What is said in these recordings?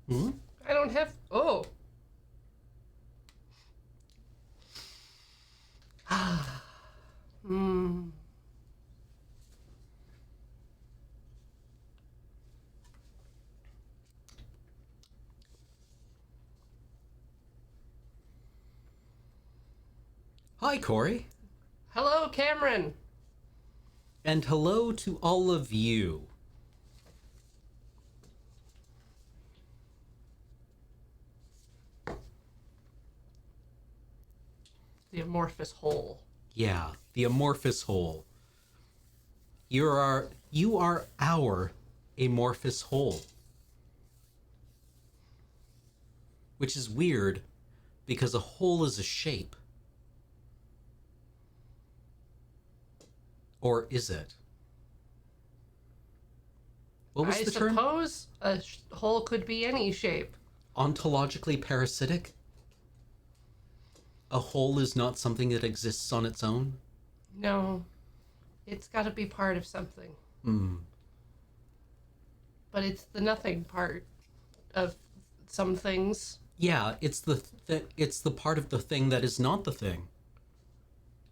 Hmm? I don't have. Oh. Hmm. Hi, Corey. Hello, Cameron. And hello to all of you. The amorphous whole. Yeah, the amorphous whole. You are our amorphous whole. Which is weird because a whole is a shape. Or is it? What was I the term? suppose a whole could be any shape. Ontologically parasitic? A whole is not something that exists on its own? No, it's got to be part of something. Hmm. But it's the nothing part of some things. Yeah, it's it's the part of the thing that is not the thing.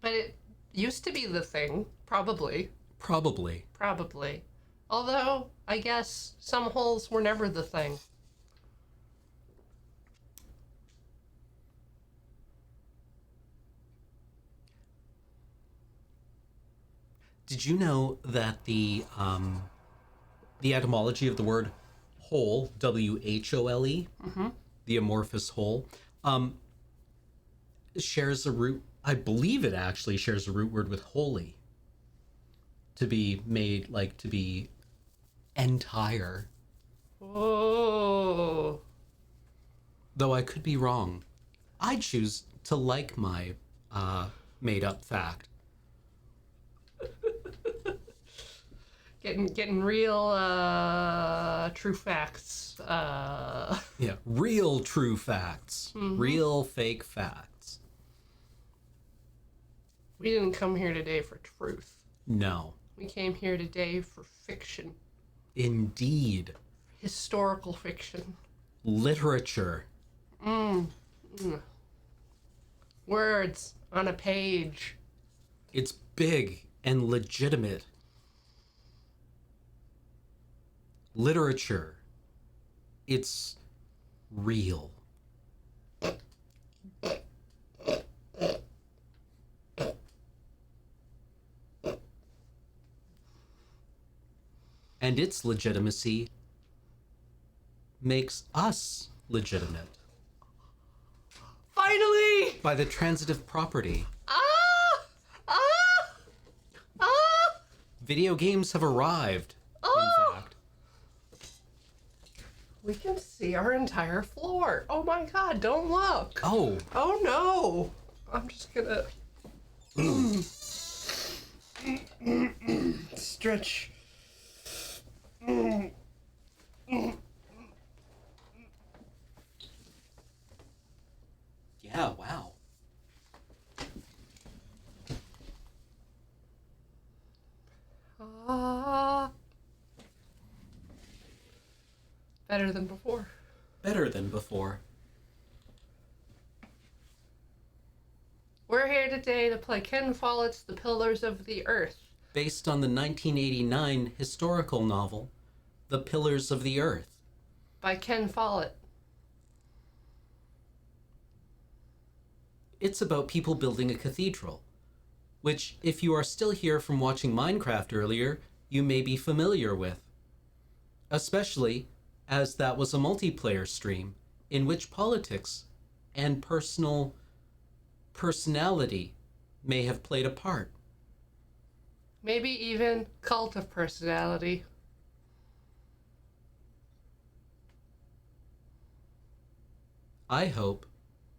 But it used to be the thing, probably. Probably. Probably. Although, I guess some holes were never the thing. Did you know that the etymology of the word whole, WHOLE, Mm-hmm. the amorphous whole, um, shares a root? I believe it actually shares a root word with holy, to be made like to be entire. Oh. Though I could be wrong. I choose to like my made up fact. Getting real true facts. Yeah, real true facts, Mhm. real fake facts. We didn't come here today for truth. No, We came here today for fiction. indeed, Historical fiction. literature. Mm. Mm. Words on a page. It's big and legitimate. Literature. It's real. And its legitimacy makes us legitimate Finally! by the transitive property. Ah! Ah! Ah! Video games have arrived, Oh! in fact. We can see our entire floor. Oh my god, don't look. Oh, Oh no. I'm just gonna stretch. yeah, wow. Ah. Better than before. Better than before. We're here today to play Ken Follett's The Pillars of the Earth. Based on the 1989 historical novel, The Pillars of the Earth. By Ken Follett. It's about people building a cathedral, which, if you are still here from watching Minecraft earlier, you may be familiar with. Especially as that was a multiplayer stream in which politics and personality may have played a part. Maybe even cult of personality. I hope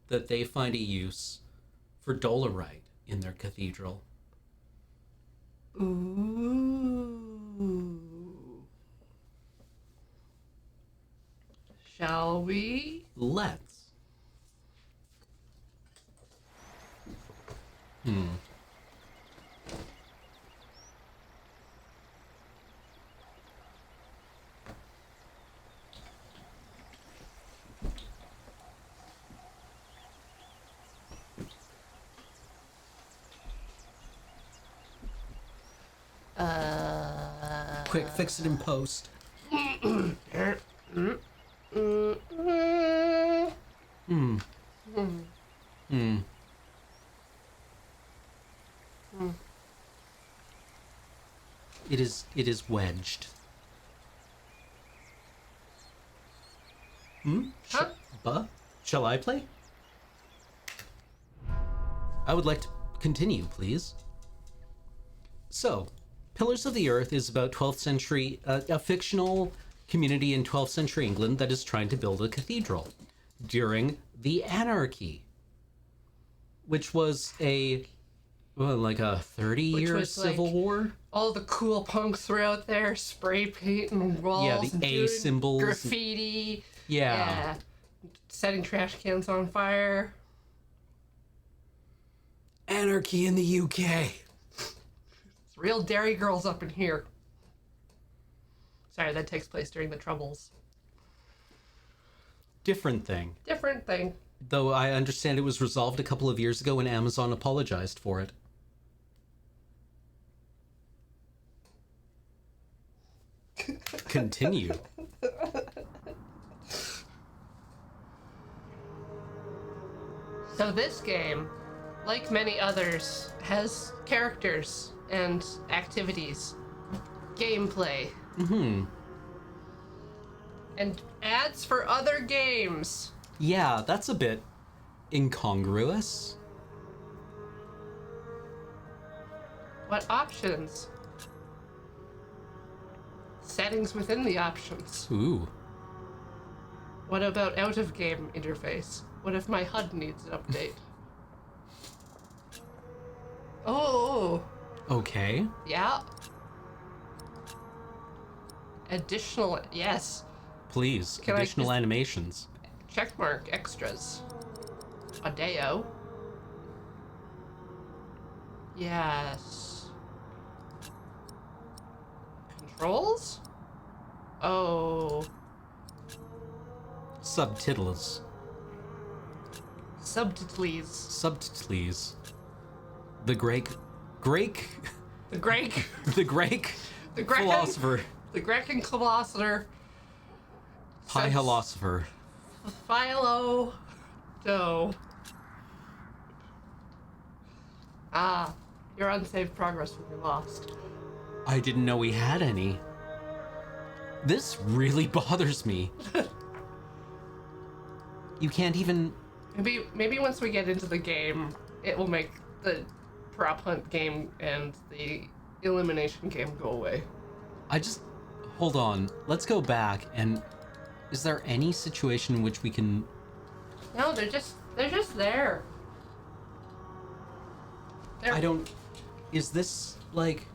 that they find a use for dolerite in their cathedral. Ooh. Shall we? Let's. Hmm. Quick, fix it in post. It is wedged. Huh? Shall I play? I would like to continue, please. So, Pillars of the Earth is about 12th century, a fictional community in 12th century England that is trying to build a cathedral during the Anarchy, which was like a 30-year civil war. All the cool punks were out there spray painting walls. Yeah, the and A doing symbols. graffiti. Yeah. Setting trash cans on fire. Anarchy in the UK. It's real dairy girls up in here. Sorry, that takes place during the Troubles. Different thing. Different thing. Though I understand it was resolved a couple of years ago when Amazon apologized for it. Continue. So this game, like many others, has characters and activities, gameplay, and ads for other games. Yeah, that's a bit incongruous. What options? Settings within the options. Ooh. What about out-of-game interface? What if my HUD needs an update? Oh, Okay. yeah. Additional, yes. Please, Can I additional just- animations. Checkmark extras. Adeo. Yes. Controls? Oh. Subtitles. Subtitles. Subtitles. The Greg... The Greg. The Greg The Greg. philosopher. The Grecan Colossator. High philosopher. Philo. Doe. Ah, your unsaved progress will be lost. I didn't know we had any. This really bothers me. You can't even... Maybe once we get into the game, it will make the prop hunt game and the elimination game go away. Hold on. Let's go back and... Is there any situation in which we can... No, they're just there. I don't... Is this, like...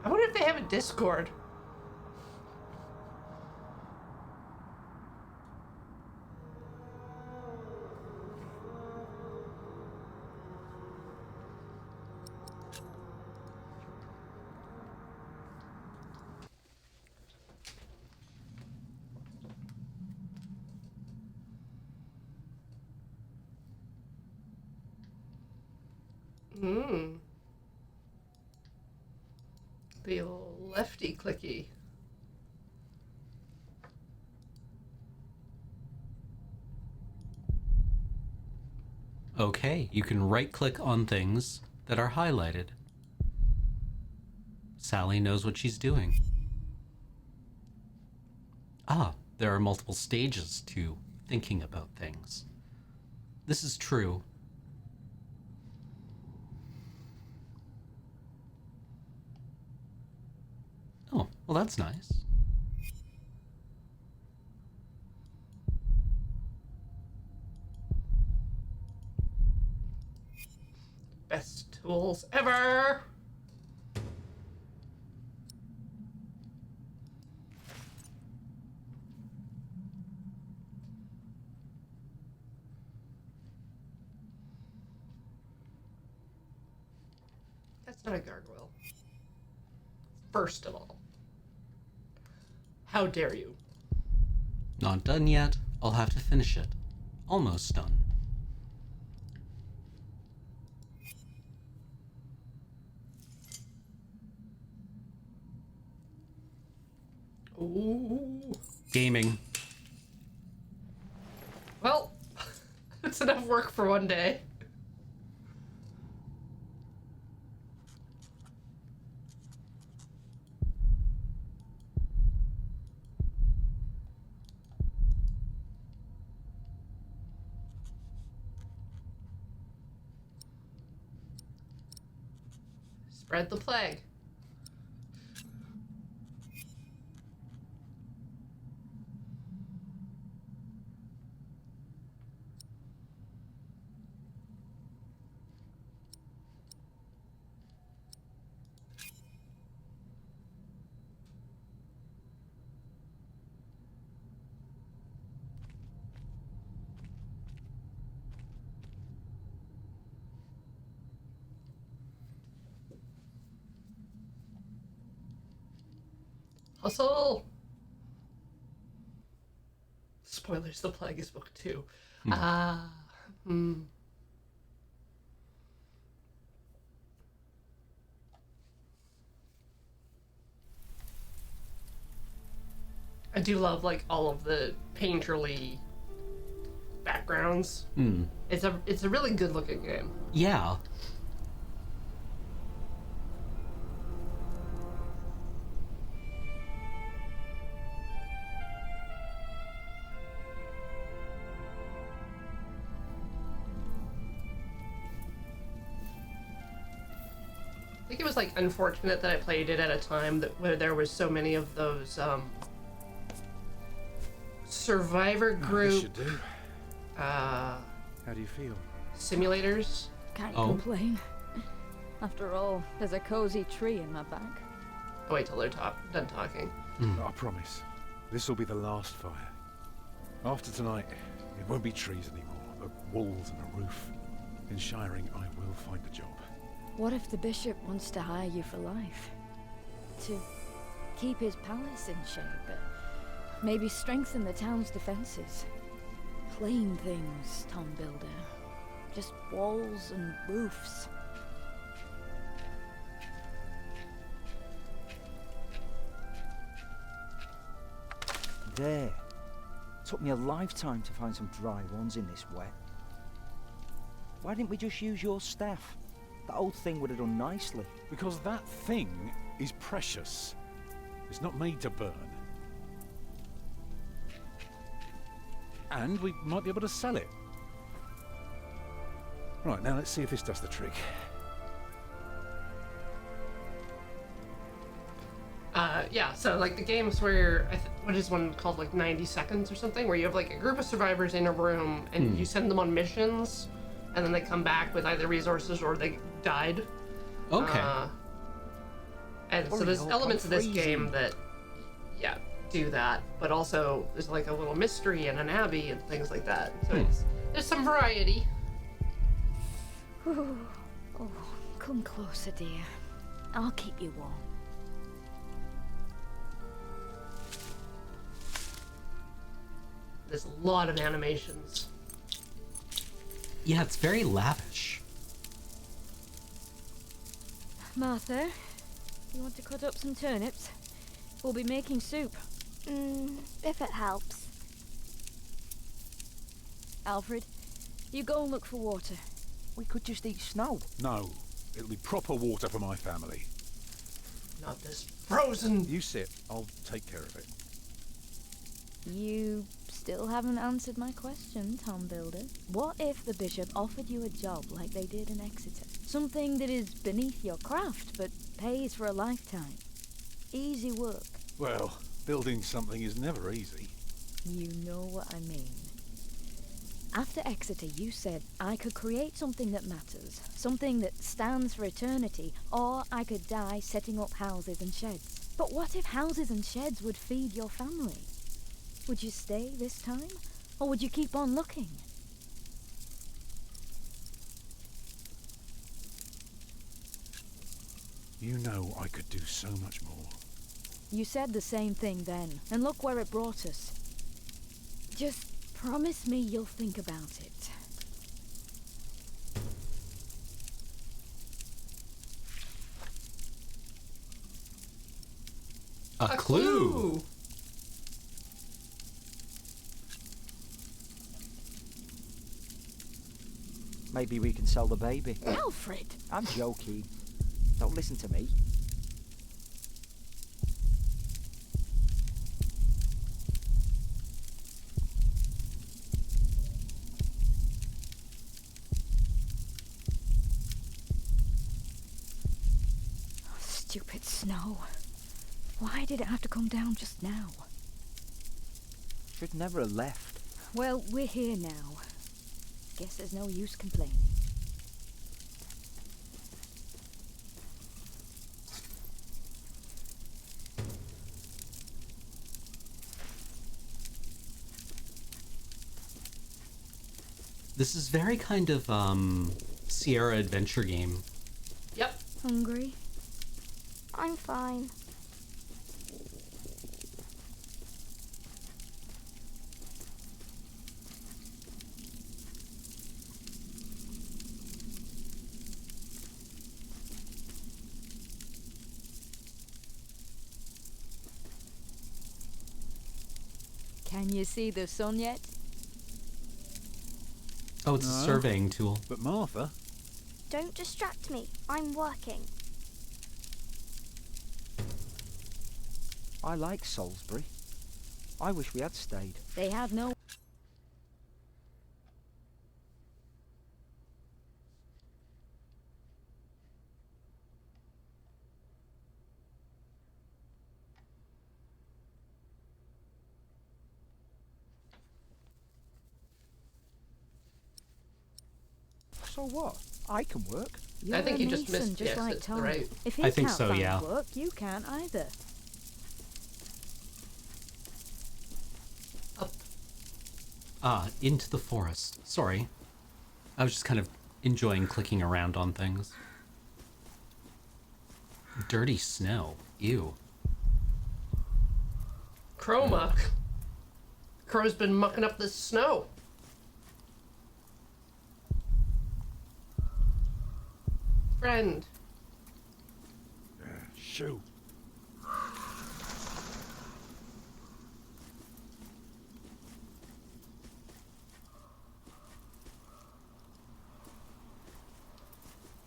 I wonder if they have a Discord. The lefty clicky. Okay, you can right-click on things that are highlighted. Sally knows what she's doing. Ah, there are multiple stages to thinking about things. This is true. Oh, well that's nice. Best tools ever! That's not a gargoyle. First of all. How dare you? Not done yet. I'll have to finish it. Almost done. Ooh. Gaming. Well, it's enough work for one day. Spread the plague. Hustle! Spoilers, the plague is book 2. I do love, like, all of the painterly backgrounds. It's a really good looking game. Yeah. I think it was like unfortunate that I played it at a time where there was so many of those survivor This group should do. How do you feel? simulators. Can't Oh. complain. After all, there's a cozy tree in my back. I'll wait till they're done talking. I promise. This will be the last fire. After tonight, it won't be trees anymore, but walls and a roof. In Shiring, I will find a job. What if the bishop wants to hire you for life? To keep his palace in shape, but maybe strengthen the town's defenses. Plain things, Tom Builder. Just walls and roofs. There. Took me a lifetime to find some dry ones in this wet. Why didn't we just use your staff? That old thing would have done nicely. Because that thing is precious. It's not made to burn. And we might be able to sell it. Right, now let's see if this does the trick. Yeah, so like the games where, what is one called, like 90 seconds or something, where you have like a group of survivors in a room and you send them on missions and then they come back with either resources or they died. Okay. And so Or there's you're elements of this freezing. game that, yeah, do that, but also there's like a little mystery and an abbey and things like that. So there's some variety. Oh, come closer, dear. I'll keep you warm. There's a lot of animations. Yeah, it's very lavish. Martha, you want to cut up some turnips? We'll be making soup. If it helps. Alfred, you go and look for water. We could just eat snow. No, it'll be proper water for my family. Not this frozen. You sit, I'll take care of it. You still haven't answered my question, Tom Builder. What if the bishop offered you a job like they did in Exeter? Something that is beneath your craft, but pays for a lifetime. Easy work. Well, building something is never easy. You know what I mean. After Exeter, you said I could create something that matters, something that stands for eternity, or I could die setting up houses and sheds. But what if houses and sheds would feed your family? Would you stay this time, or would you keep on looking? You know I could do so much more. You said the same thing then, and look where it brought us. Just promise me you'll think about it. A clue. Maybe we can sell the baby. Alfred! I'm joking. Don't listen to me. Stupid snow. Why did it have to come down just now? Should never have left. Well, we're here now. Guess there's no use complaining. This is very kind of, Sierra adventure game. Yep. Hungry? I'm fine. Can you see the sun yet? Oh, it's a No. surveying tool. But Martha, Don't distract me. I'm working. I like Salisbury. I wish we had stayed. They have no... So what? I can work. You're I think a you just mason, missed just yes, like it's Tom. right. If he I think can't so, find yeah. work, you can't either. Up. Into the forest. Sorry. I was just kind of enjoying clicking around on things. Dirty snow. Ew. Crow muck. Crow's been mucking up this snow. Friend. shoo.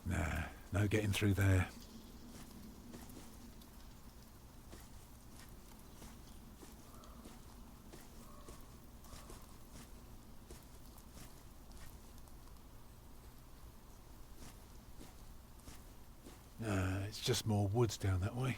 Nah, no getting through there. It's just more woods down that way.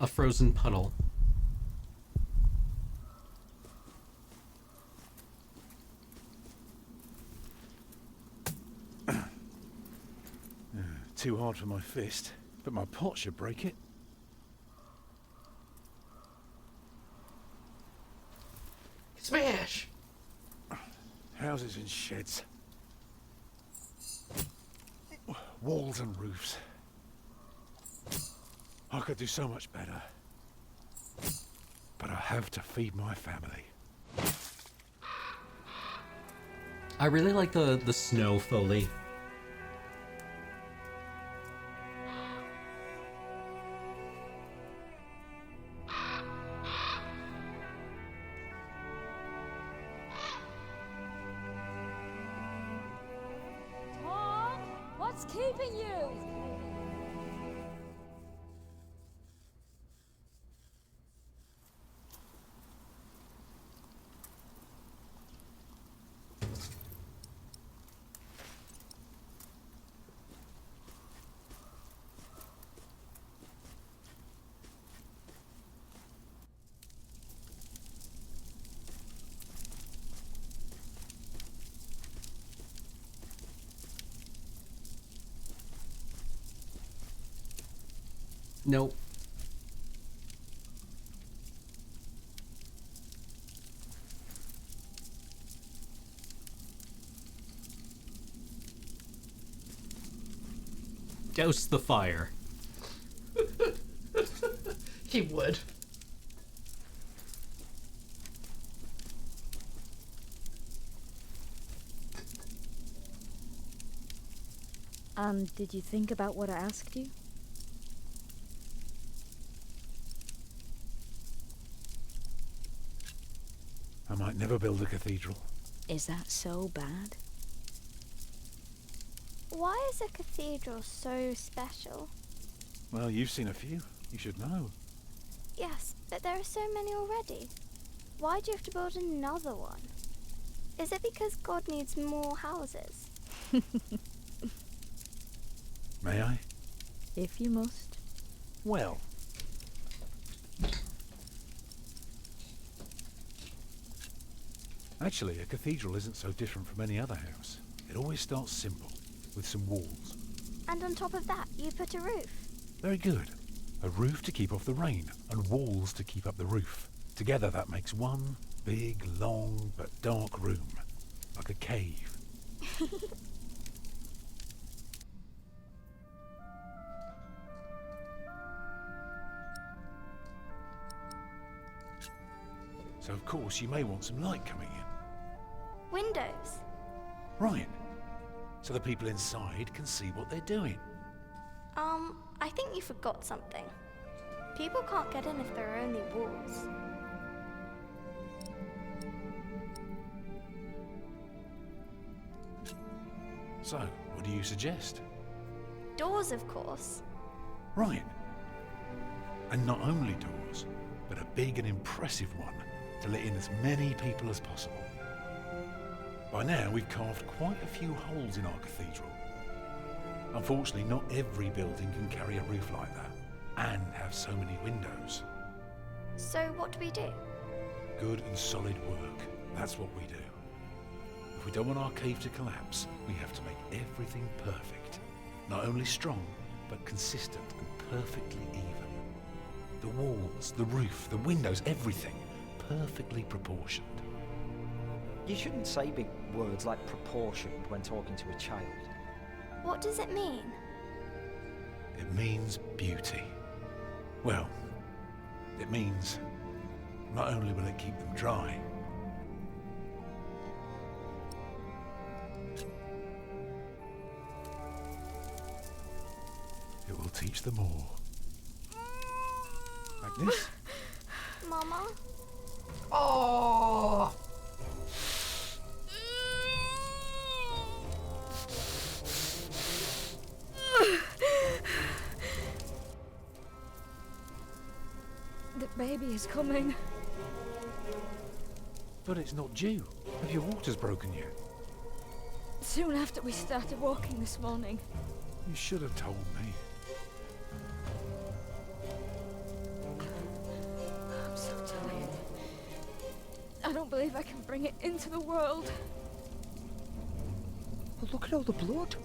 A frozen puddle. Too hard for my fist, but my pot should break it. Smash! Houses and sheds. Walls and roofs. I could do so much better. But I have to feed my family. I really like the snow foley. Tom, what's keeping you? Nope. Douse the fire. He would. And did you think about what I asked you? I might never build a cathedral. Is that so bad? Why is a cathedral so special? Well, you've seen a few. You should know. Yes, but there are so many already. Why do you have to build another one? Is it because God needs more houses? May I? If you must. Well. Actually, a cathedral isn't so different from any other house. It always starts simple, with some walls. And on top of that, you put a roof. Very good. A roof to keep off the rain, and walls to keep up the roof. Together that makes one big, long, but dark room. Like a cave. So of course you may want some light coming in. Windows. Right. So the people inside can see what they're doing. I think you forgot something. People can't get in if there are only walls. So, what do you suggest? Doors, of course. Right. And not only doors, but a big and impressive one to let in as many people as possible. By now, we've carved quite a few holes in our cathedral. Unfortunately, not every building can carry a roof like that, and have so many windows. So what do we do? Good and solid work, that's what we do. If we don't want our cave to collapse, we have to make everything perfect. Not only strong, but consistent and perfectly even. The walls, the roof, the windows, everything perfectly proportioned. You shouldn't say big words like proportion when talking to a child. What does it mean? It means beauty. Well, it means not only will it keep them dry, it will teach them all. Like this? Mama? Oh! The baby is coming. But it's not due. Have your waters broken yet? Soon after we started walking this morning. You should have told me. I'm so tired. I don't believe I can bring it into the world. Oh, look at all the blood.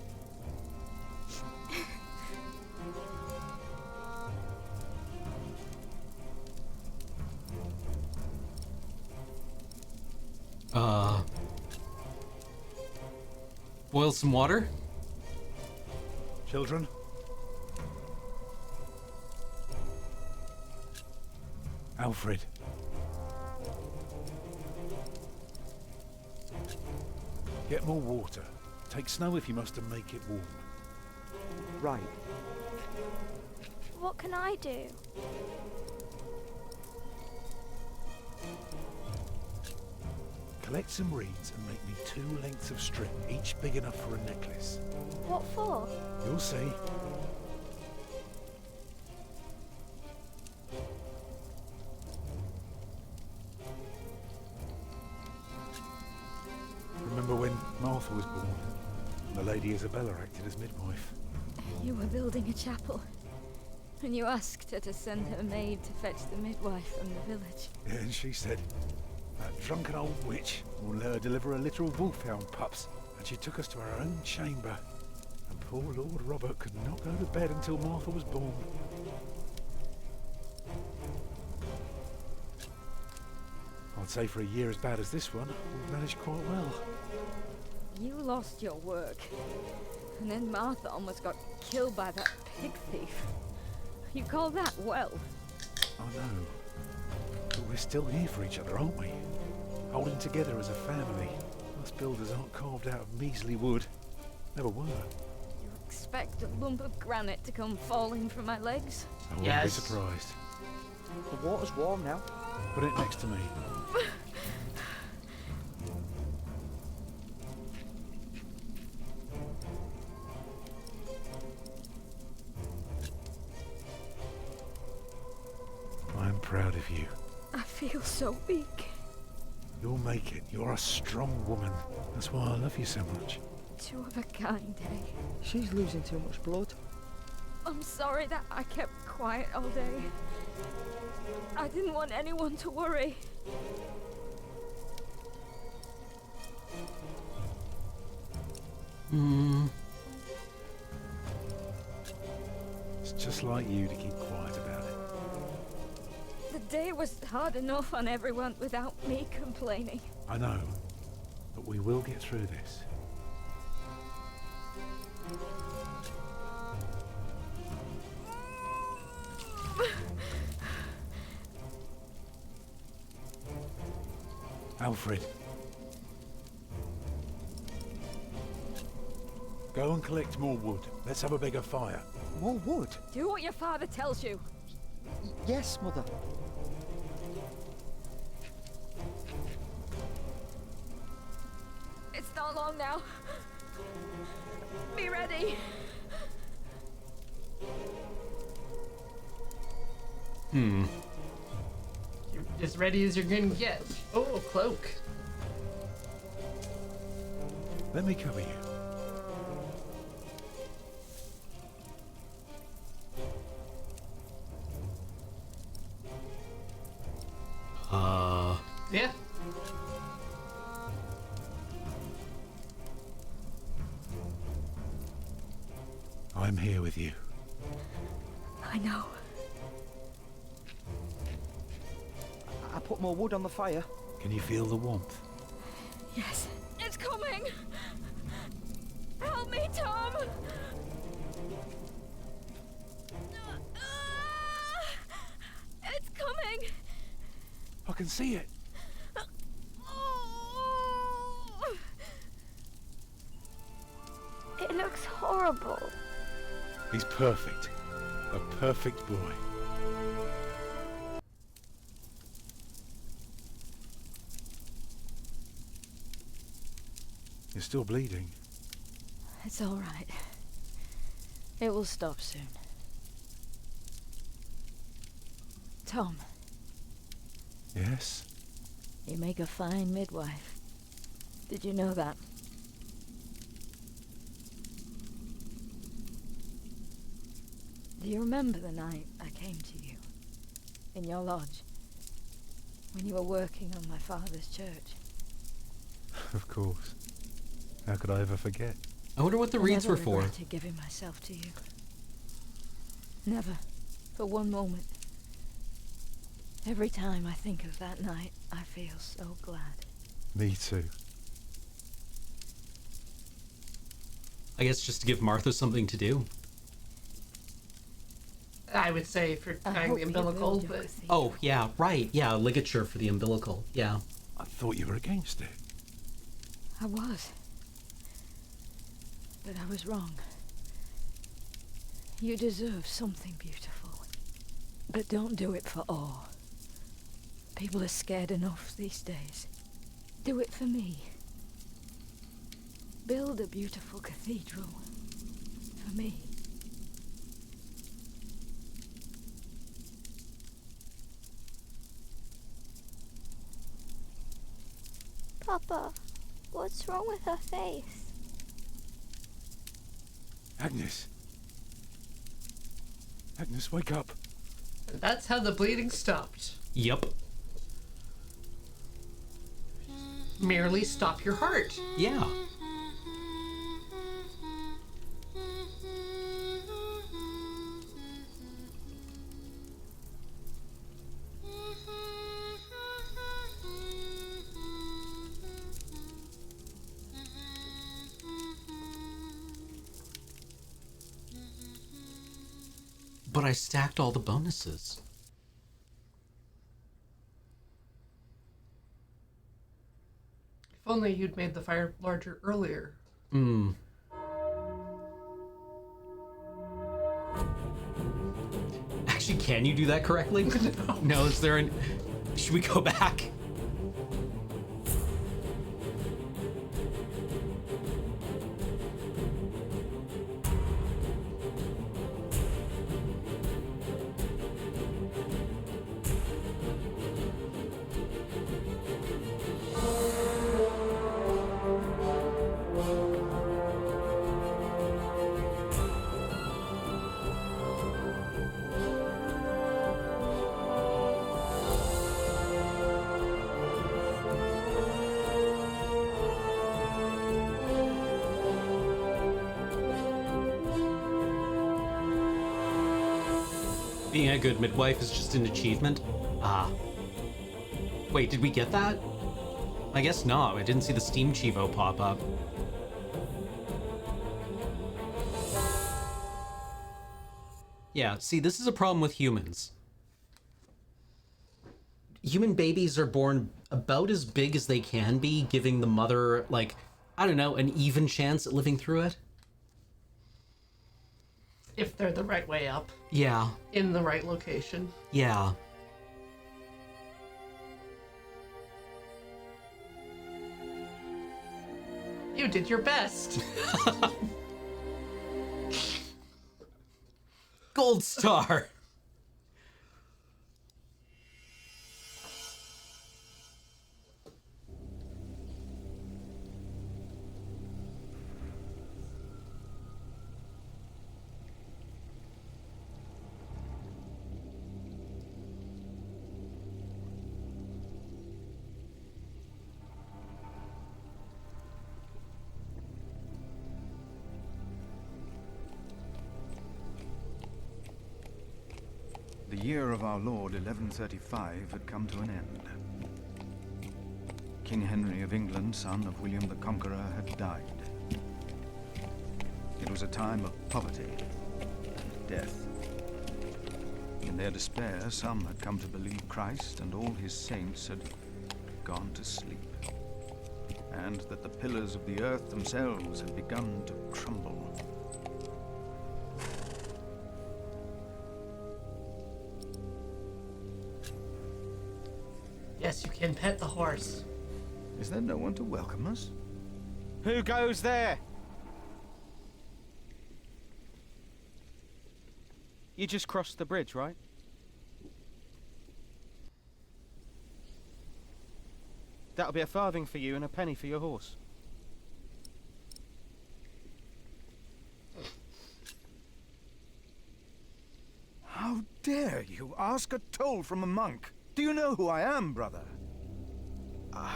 Boil some water? Children? Alfred. Get more water. Take snow if you must and make it warm. Right. What can I do? Collect some reeds and make me 2 lengths of string, each big enough for a necklace. What for? You'll see. Remember when Martha was born? The Lady Isabella acted as midwife. You were building a chapel. And you asked her to send her maid to fetch the midwife from the village. Yeah, and she said, that drunken old witch will let her deliver a literal wolfhound pups. And she took us to our own chamber. And poor Lord Robert could not go to bed until Martha was born. I'd say for a year as bad as this one, we've managed quite well. You lost your work. And then Martha almost got killed by that pig thief. You call that well? I know. But we're still here for each other, aren't we? Holding together as a family. Us builders aren't carved out of measly wood. Never were. expect a lump of granite to come falling from my legs? I wouldn't be Yes. surprised. The water's warm now. Put it next to me. I'm proud of you. I feel so weak. You'll make it. You're a strong woman. That's why I love you so much. Two of a kind, eh? She's losing too much blood. I'm sorry that I kept quiet all day. I didn't want anyone to worry. It's just like you to keep quiet about it. The day was hard enough on everyone without me complaining. I know, but we will get through this. Alfred. Go and collect more wood. Let's have a bigger fire. More wood? Do what your father tells you. Yes, Mother. It's not long now. Be ready. You're as ready as you're gonna get. Oh, a cloak. Let me cover you. Yeah. I'm here with you. I know. I put more wood on the fire. Can you feel the warmth? Yes. It's coming. Help me, Tom. It's coming. I can see it. It looks horrible. He's perfect. A perfect boy. You're still bleeding. It's all right. It will stop soon. Tom, Yes? you make a fine midwife. Did you know that? Do you remember the night I came to you? In your lodge? When you were working on my father's church? Of course. How could I ever forget? I wonder what the I reeds never were for. regretted giving myself to you. Never. For one moment. Every time I think of that night, I feel so glad. Me too. I guess just to give Martha something to do. I would say for I tying hope the you umbilical, build your but cathedral. Oh, yeah, right. Yeah, ligature for the umbilical. Yeah. I thought you were against it. I was. But I was wrong. You deserve something beautiful. But don't do it for awe. People are scared enough these days. Do it for me. Build a beautiful cathedral. For me. Papa, what's wrong with her face? Agnes. Agnes, wake up. that's how the bleeding stopped. Yep. Merely stop your heart. Yeah. But I stacked all the bonuses. If only you'd made the fire larger earlier. Can you do that correctly? No, is there an... Should we go back? Being a good midwife is just an achievement? Ah. Wait, did we get that? I guess not. I didn't see the Steam Chivo pop up. Yeah, see, this is a problem with humans. Human babies are born about as big as they can be, giving the mother, like, I don't know, an even chance at living through it. If they're the right way up. Yeah. In the right location. Yeah. You did your best. Gold star. The year of our Lord 1135 had come to an end. King Henry of England, son of William the Conqueror, had died. It was a time of poverty and death. In their despair, some had come to believe Christ and all his saints had gone to sleep, and that the pillars of the earth themselves had begun to crumble. Yes, you can pet the horse. Is there no one to welcome us? Who goes there? You just crossed the bridge, right? That'll be a farthing for you and a penny for your horse. How dare you ask a toll from a monk? Do you know who I am, brother?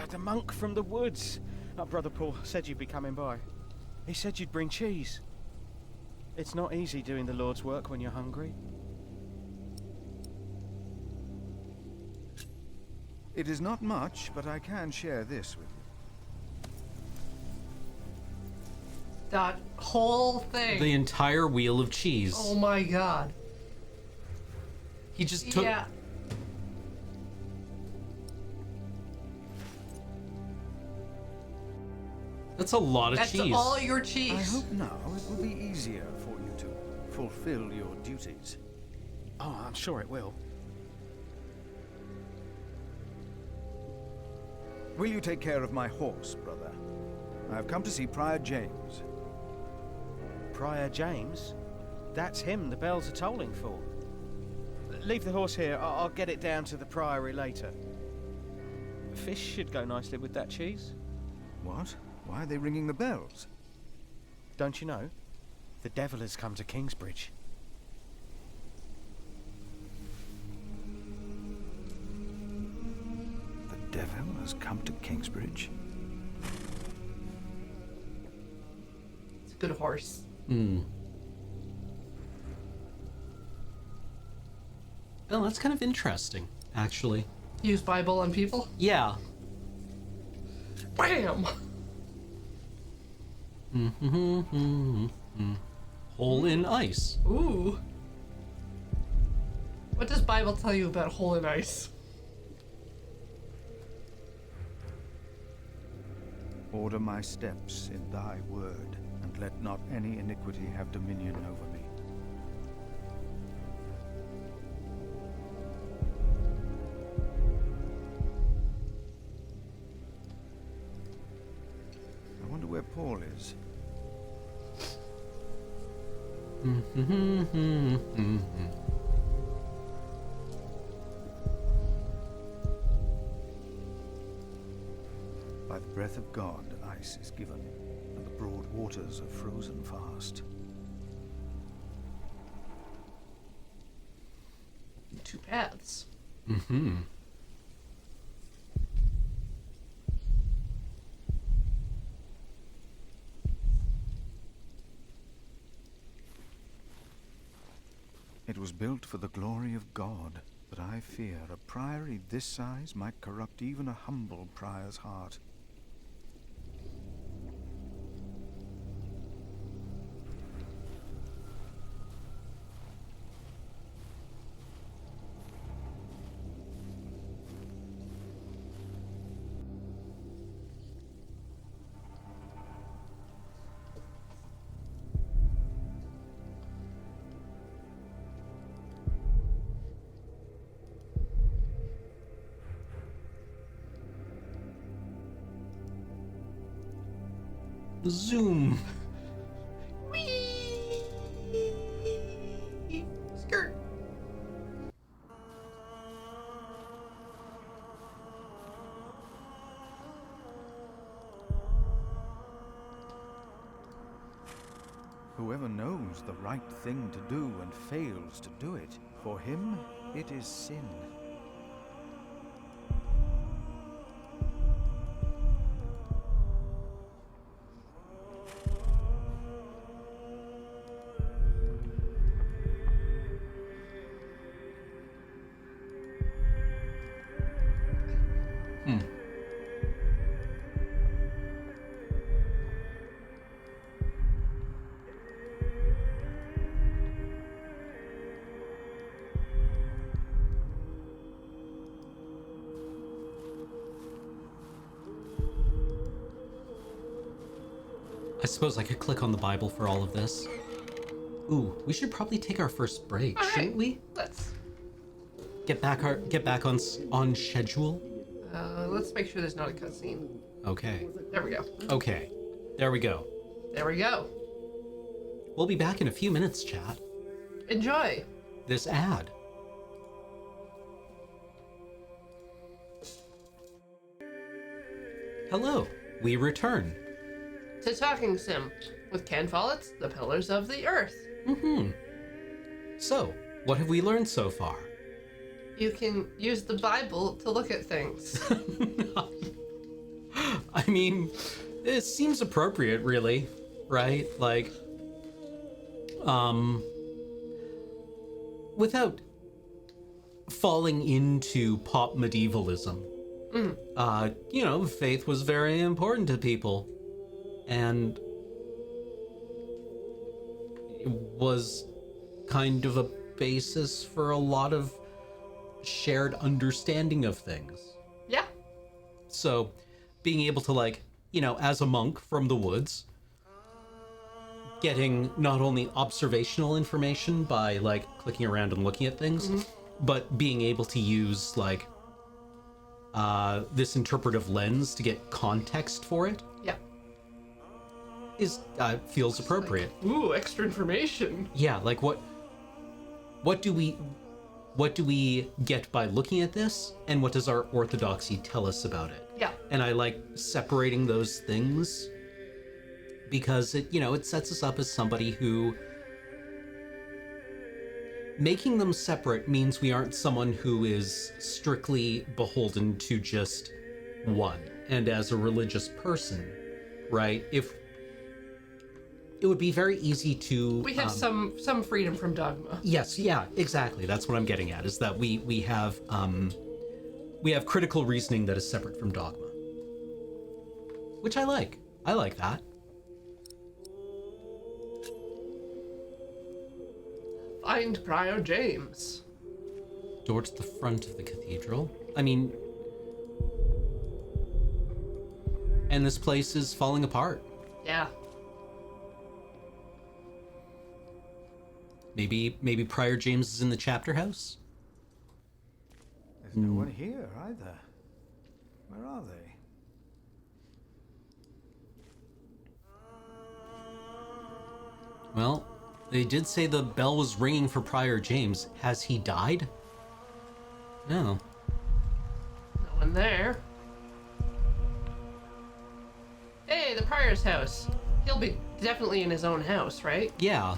The monk from the woods. Brother Paul said you'd be coming by. He said you'd bring cheese. It's not easy doing the Lord's work when you're hungry. It is not much, but I can share this with you. That whole thing. The entire wheel of cheese. Oh my god. He just took... Yeah. That's a lot of That's cheese. all your cheese. I hope now it will be easier for you to fulfill your duties. Oh, I'm sure it will. Will you take care of my horse, brother? I have come to see Prior James. Prior James? That's him the bells are tolling for. Leave the horse here. I'll get it down to the priory later. Fish should go nicely with that cheese. What? Why are they ringing the bells? Don't you know? The devil has come to Kingsbridge. The devil has come to Kingsbridge? It's a good horse. Well, that's kind of interesting, actually. Use Bible on people? Yeah. Bam! Hole in ice. Ooh. What does Bible tell you about hole in ice? Order my steps in thy word, and let not any iniquity have dominion over me. is. By the breath of God, ice is given, and the broad waters are frozen fast. Two paths. It was built for the glory of God, but I fear a priory this size might corrupt even a humble prior's heart. Zoom. Skirt. Whoever knows the right thing to do and fails to do it, for him it is sin. I suppose I could click on the Bible for all of this. Ooh, we should probably take our first break, All shouldn't right, we? Let's Get back on schedule. let's make sure there's not a cutscene. Okay. There we go. Okay. There we go. There we go. We'll be back in a few minutes, chat. Enjoy. This ad. Hello. We return. To Talking Sim with Ken Follett's The Pillars of the Earth. So, what have we learned so far? You can use the Bible to look at things. I mean, it seems appropriate, really, right? Like, without falling into pop medievalism, faith was very important to people, and it was kind of a basis for a lot of shared understanding of things. Yeah. So, being able to, as a monk from the woods, getting not only observational information by, clicking around and looking at things, but being able to use, this interpretive lens to get context for it Yeah. feels appropriate. Ooh, extra information. Yeah, what do we get by looking at this, and what does our orthodoxy tell us about it? Yeah. And I like separating those things because it sets us up as somebody who, making them separate means we aren't someone who is strictly beholden to just one. And as a religious person, right, if it would be very easy to We have some freedom from dogma. Yes, yeah, exactly. That's what I'm getting at, is that we have critical reasoning that is separate from dogma. Which I like. I like that. Find Prior James. Door to the front of the cathedral. I mean, and this place is falling apart. Yeah. Maybe Prior James is in the chapter house? There's no one here either. Where are they? Well, they did say the bell was ringing for Prior James. Has he died? No. No one there. Hey, the Prior's house. He'll be definitely in his own house, right? Yeah.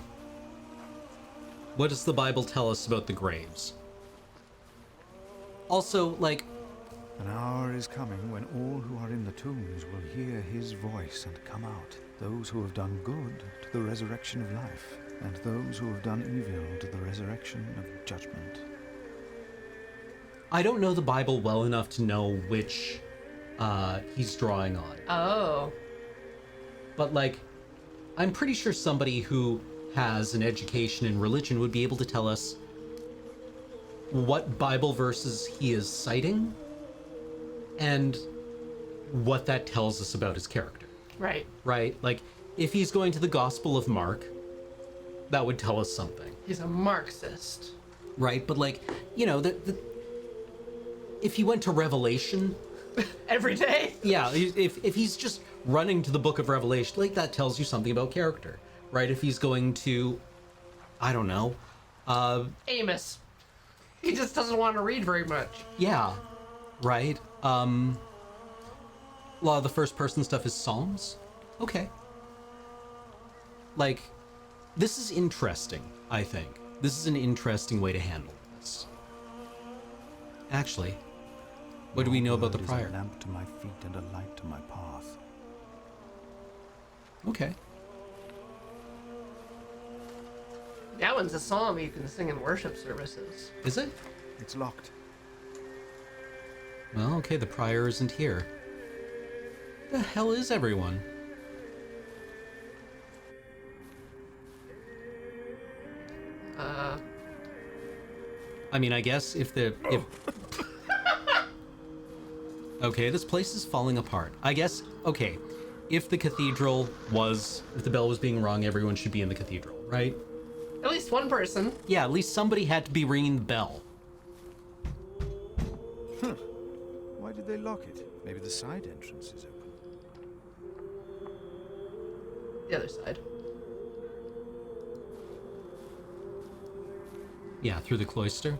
What does the Bible tell us about the graves? Also, like, An hour is coming when all who are in the tombs will hear his voice and come out. Those who have done good to the resurrection of life, and those who have done evil to the resurrection of judgment. I don't know the Bible well enough to know which he's drawing on. Oh. But, like, I'm pretty sure somebody who has an education in religion would be able to tell us what Bible verses he is citing and what that tells us about his character. Right. Right? Like, if he's going to the Gospel of Mark, that would tell us something. He's a Marxist. Right? But, like, you know, if he went to Revelation... Every day? Yeah, if he's just running to the book of Revelation, like, that tells you something about character. Right? If he's going to... I don't know. Amos. He just doesn't want to read very much. Yeah. Right? A lot of the first person stuff is Psalms. Okay. Like, this is interesting, I think. This is an interesting way to handle this. Actually, what do we know about the Your prior? word is a lamp to my feet and a light to my path. Okay. That one's a psalm you can sing in worship services. Is it? It's locked. Well, okay, the prior isn't here. The hell is everyone? I mean, I guess if okay, this place is falling apart. I guess, okay, if the bell was being rung, everyone should be in the cathedral, right? At least one person. Yeah, at least somebody had to be ringing the bell. Why did they lock it? Maybe the side entrance is open. The other side. Yeah, through the cloister.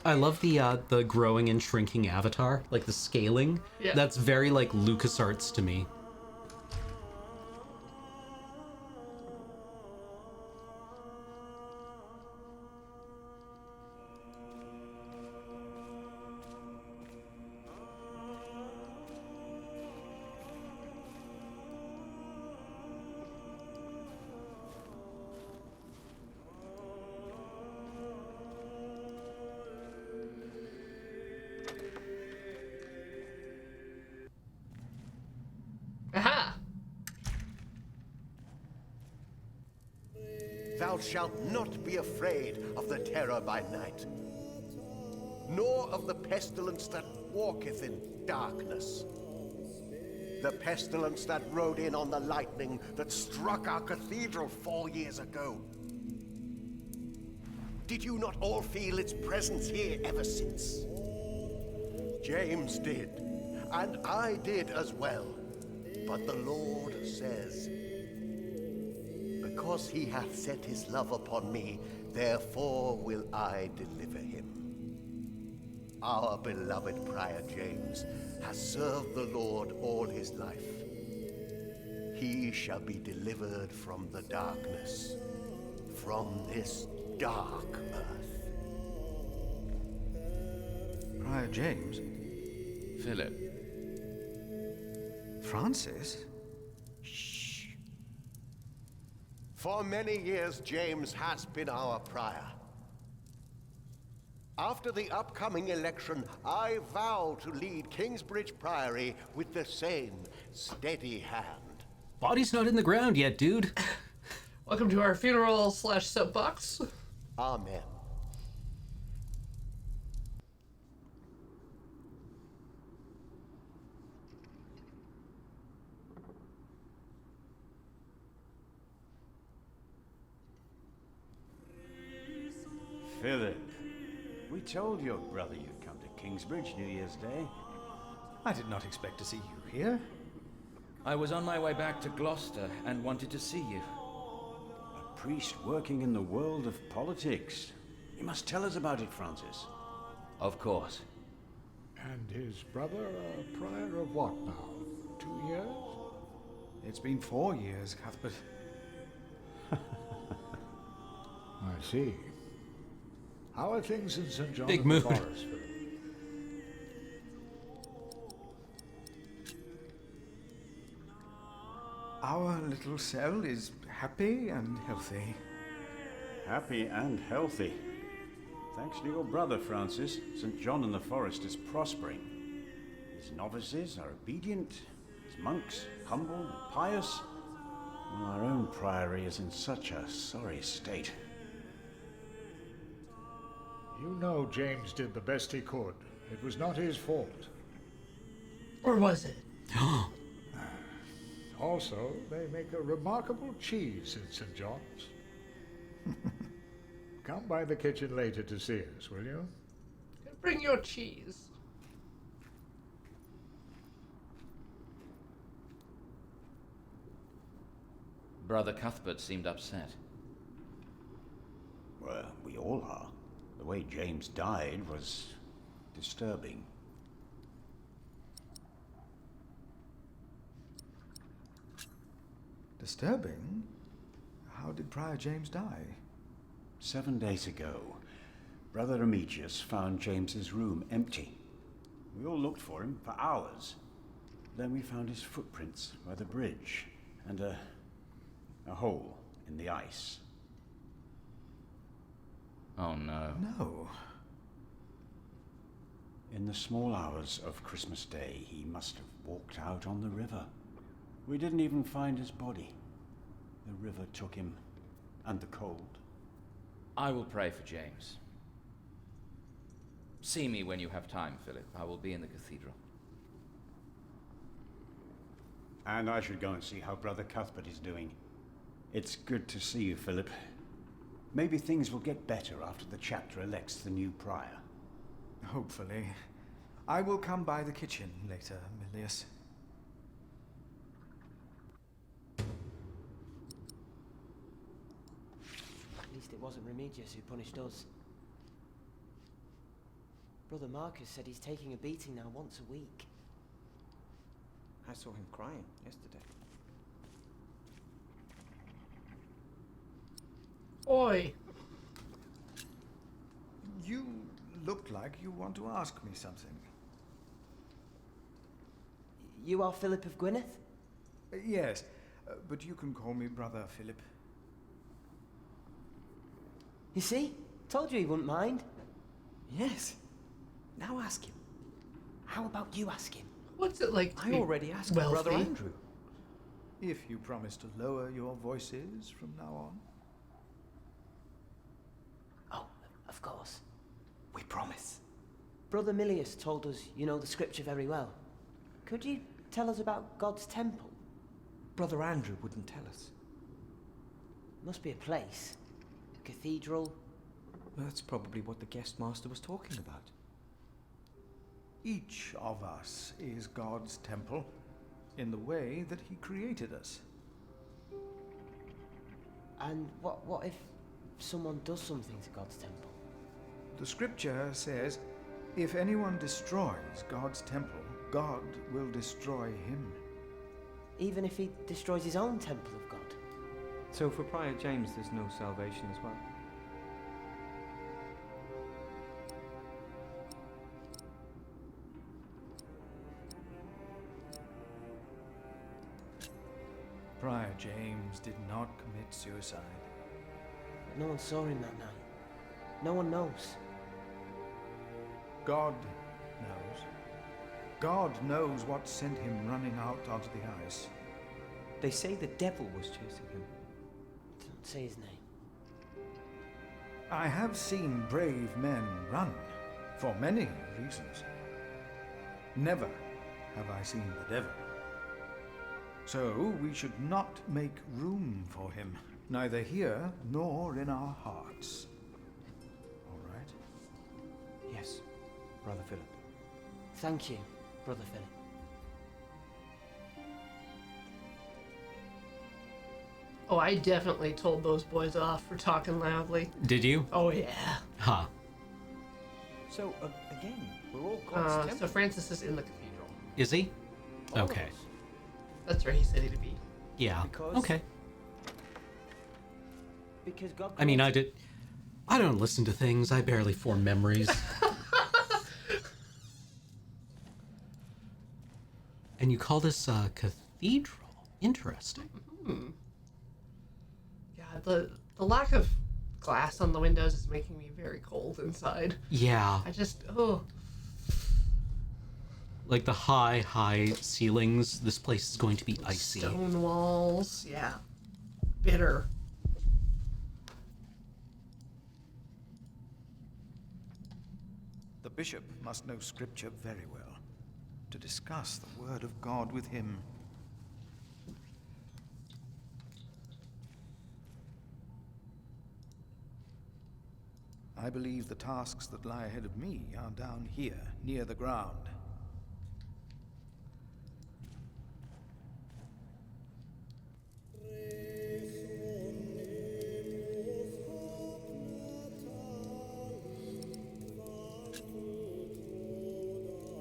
I love the growing and shrinking avatar, like the scaling. Yeah. That's very like LucasArts to me. Aha! Thou shalt not be afraid of the terror by night, nor of the pestilence that walketh in darkness. The pestilence that rode in on the lightning that struck our cathedral 4 years ago. Did you not all feel its presence here ever since? James did, and I did as well. But the Lord says, because he hath set his love upon me, therefore will I deliver him. Our beloved Prior James has served the Lord all his life. He shall be delivered from the darkness, from this dark earth. Prior James? Philip. Francis? Shh. For many years, James has been our prior. After the upcoming election, I vow to lead Kingsbridge Priory with the same steady hand. Body's not in the ground yet, dude. Welcome to our funeral / soapbox. Amen. Philip, we told your brother you'd come to Kingsbridge New Year's Day. I did not expect to see you here. I was on my way back to Gloucester and wanted to see you. A priest working in the world of politics. You must tell us about it, Francis. Of course. And his brother a prior of what now? 2 years? It's been 4 years, Cuthbert. I see. How are things in St. John Big of the mood. Forest, Philip? Our little cell is happy and healthy. Happy and healthy. Thanks to your brother, Francis, St. John in the Forest is prospering. His novices are obedient, his monks humble and pious, while our own priory is in such a sorry state. You know James did the best he could. It was not his fault. Or was it? Also, they make a remarkable cheese in St. John's. Come by the kitchen later to see us, will you? Bring your cheese. Brother Cuthbert seemed upset. Well, we all are. The way James died was disturbing. Disturbing? How did Prior James die? 7 days ago, Brother Remigius found James's room empty. We all looked for him for hours. Then we found his footprints by the bridge and a hole in the ice. Oh no. No. In the small hours of Christmas Day, he must have walked out on the river. We didn't even find his body. The river took him, and the cold. I will pray for James. See me when you have time, Philip. I will be in the cathedral. And I should go and see how Brother Cuthbert is doing. It's good to see you, Philip. Maybe things will get better after the chapter elects the new prior. Hopefully. I will come by the kitchen later, Milius. At least it wasn't Remigius who punished us. Brother Marcus said he's taking a beating now once a week. I saw him crying yesterday. Oi! You look like you want to ask me something. You are Philip of Gwynedd? Yes, but you can call me Brother Philip. You see? Told you he wouldn't mind. Yes. Now ask him. How about you ask him? What's it like to I be already asked wealthy? Brother Andrew. If you promise to lower your voices from now on. Oh, of course. We promise. Brother Milius told us you know the scripture very well. Could you tell us about God's temple? Brother Andrew wouldn't tell us. Must be a place. A cathedral. That's probably what the guest master was talking about. Each of us is God's temple in the way that he created us. And what if someone does something to God's temple? The scripture says, if anyone destroys God's temple, God will destroy him. Even if he destroys his own temple of God? So for Prior James there's no salvation as well? Prior James did not commit suicide. But no one saw him that night. No one knows. God knows. God knows what sent him running out onto the ice. They say the devil was chasing him. Don't say his name. I have seen brave men run for many reasons. Never have I seen the devil. So we should not make room for him, neither here nor in our hearts. All right? Yes, Brother Philip. Thank you, Brother Philip. Oh, I definitely told those boys off for talking loudly. Did you? Oh, yeah. Huh. So, again, we're all God's temple. So Francis is in the cathedral. Is he? All of Okay. us. That's where he said he'd be. Yeah. Because- Okay. Because God. I mean, created- I don't listen to things. I barely form memories. And you call this a cathedral? Interesting. Yeah, the lack of glass on the windows is making me very cold inside. Yeah. I just, oh. Like the high ceilings. This place is going to be icy. Stone walls, yeah. Bitter. The bishop must know scripture very well to discuss the word of God with him. I believe the tasks that lie ahead of me are down here, near the ground.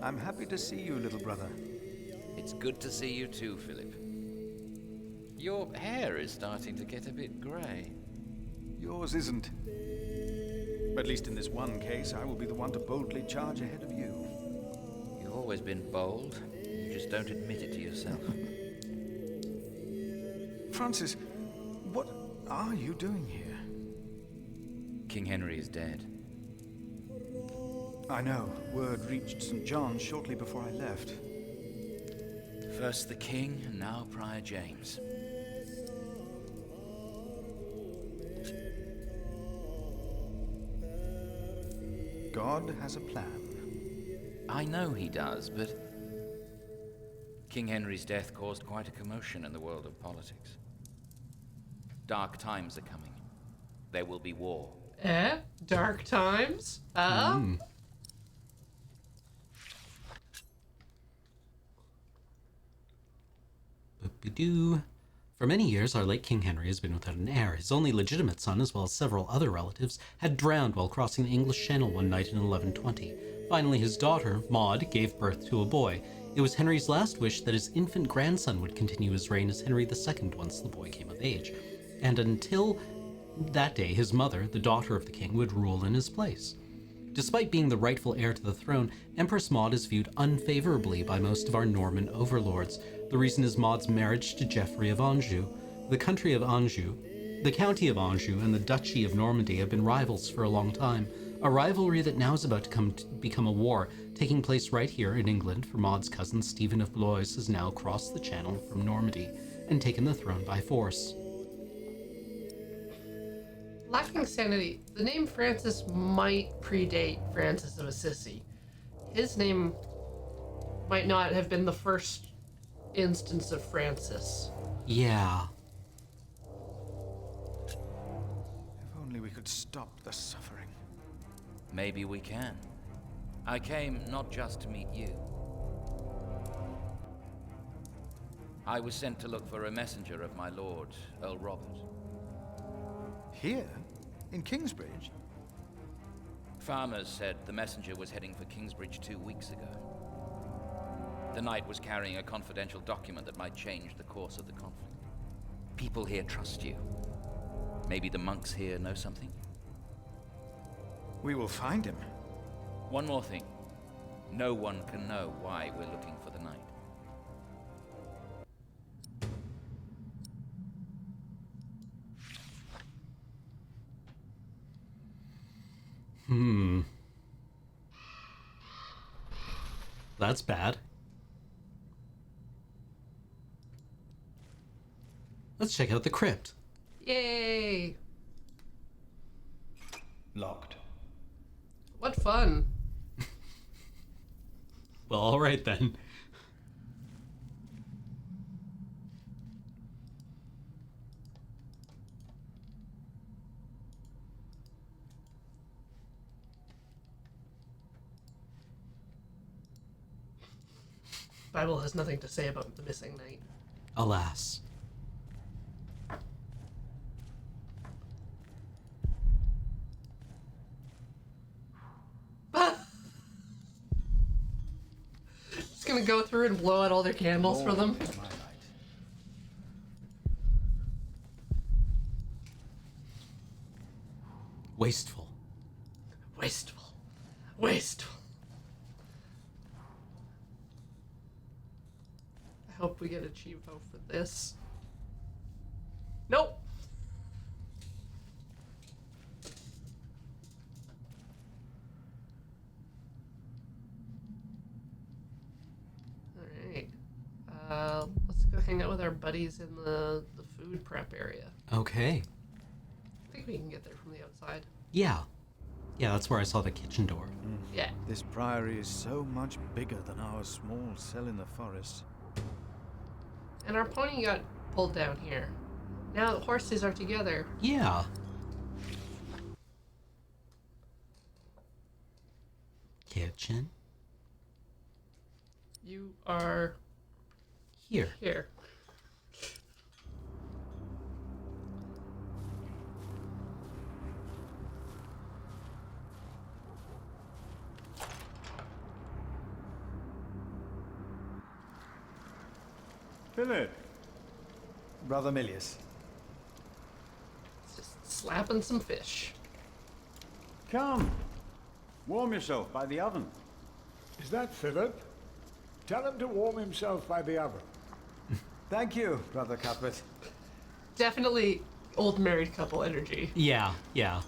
I'm happy to see you, little brother. It's good to see you too, Philip. Your hair is starting to get a bit grey. Yours isn't. At least in this one case, I will be the one to boldly charge ahead of you. You've always been bold. You just don't admit it to yourself. Francis, what are you doing here? King Henry is dead. I know. Word reached St. John shortly before I left. First the king, and now Prior James. God has a plan. I know he does, but King Henry's death caused quite a commotion in the world of politics. Dark times are coming. There will be war. Dark times? Boop-de-doo. For many years, our late King Henry has been without an heir. His only legitimate son, as well as several other relatives, had drowned while crossing the English Channel one night in 1120. Finally, his daughter, Maud, gave birth to a boy. It was Henry's last wish that his infant grandson would continue his reign as Henry II once the boy came of age. And until that day, his mother, the daughter of the king, would rule in his place. Despite being the rightful heir to the throne, Empress Maud is viewed unfavorably by most of our Norman overlords. The reason is Maud's marriage to Geoffrey of Anjou. The county of Anjou, and the Duchy of Normandy have been rivals for a long time. A rivalry that now is about to become a war, taking place right here in England, for Maud's cousin Stephen of Blois has now crossed the Channel from Normandy and taken the throne by force. Lacking sanity, the name Francis might predate Francis of Assisi. His name might not have been the first instance of Francis. Yeah. If only we could stop the suffering. Maybe we can. I came not just to meet you. I was sent to look for a messenger of my lord, Earl Robert. Here? In Kingsbridge? Farmers said the messenger was heading for Kingsbridge 2 weeks ago. The knight was carrying a confidential document that might change the course of the conflict. People here trust you. Maybe the monks here know something? We will find him. One more thing. No one can know why we're looking for the knight. That's bad. Let's check out the crypt. Yay! Locked. What fun. Well, alright then. Bible has nothing to say about the missing knight. Alas. Just gonna go through and blow out all their candles for them. Is my light. Wasteful. Wasteful. Wasteful. I hope we get a cheapo for this. Nope. Alright. Let's go hang out with our buddies in the food prep area. Okay. I think we can get there from the outside. Yeah. Yeah, that's where I saw the kitchen door. Yeah. This priory is so much bigger than our small cell in the forest. And our pony got pulled down here. Now the horses are together. Yeah. Kitchen. You are Here. here. Philip, Brother Milius. Just slapping some fish. come. Warm yourself by the oven. Is that Philip? Tell him to warm himself by the oven. Thank you, Brother Cuthbert. Definitely old married couple energy. Yeah, yeah.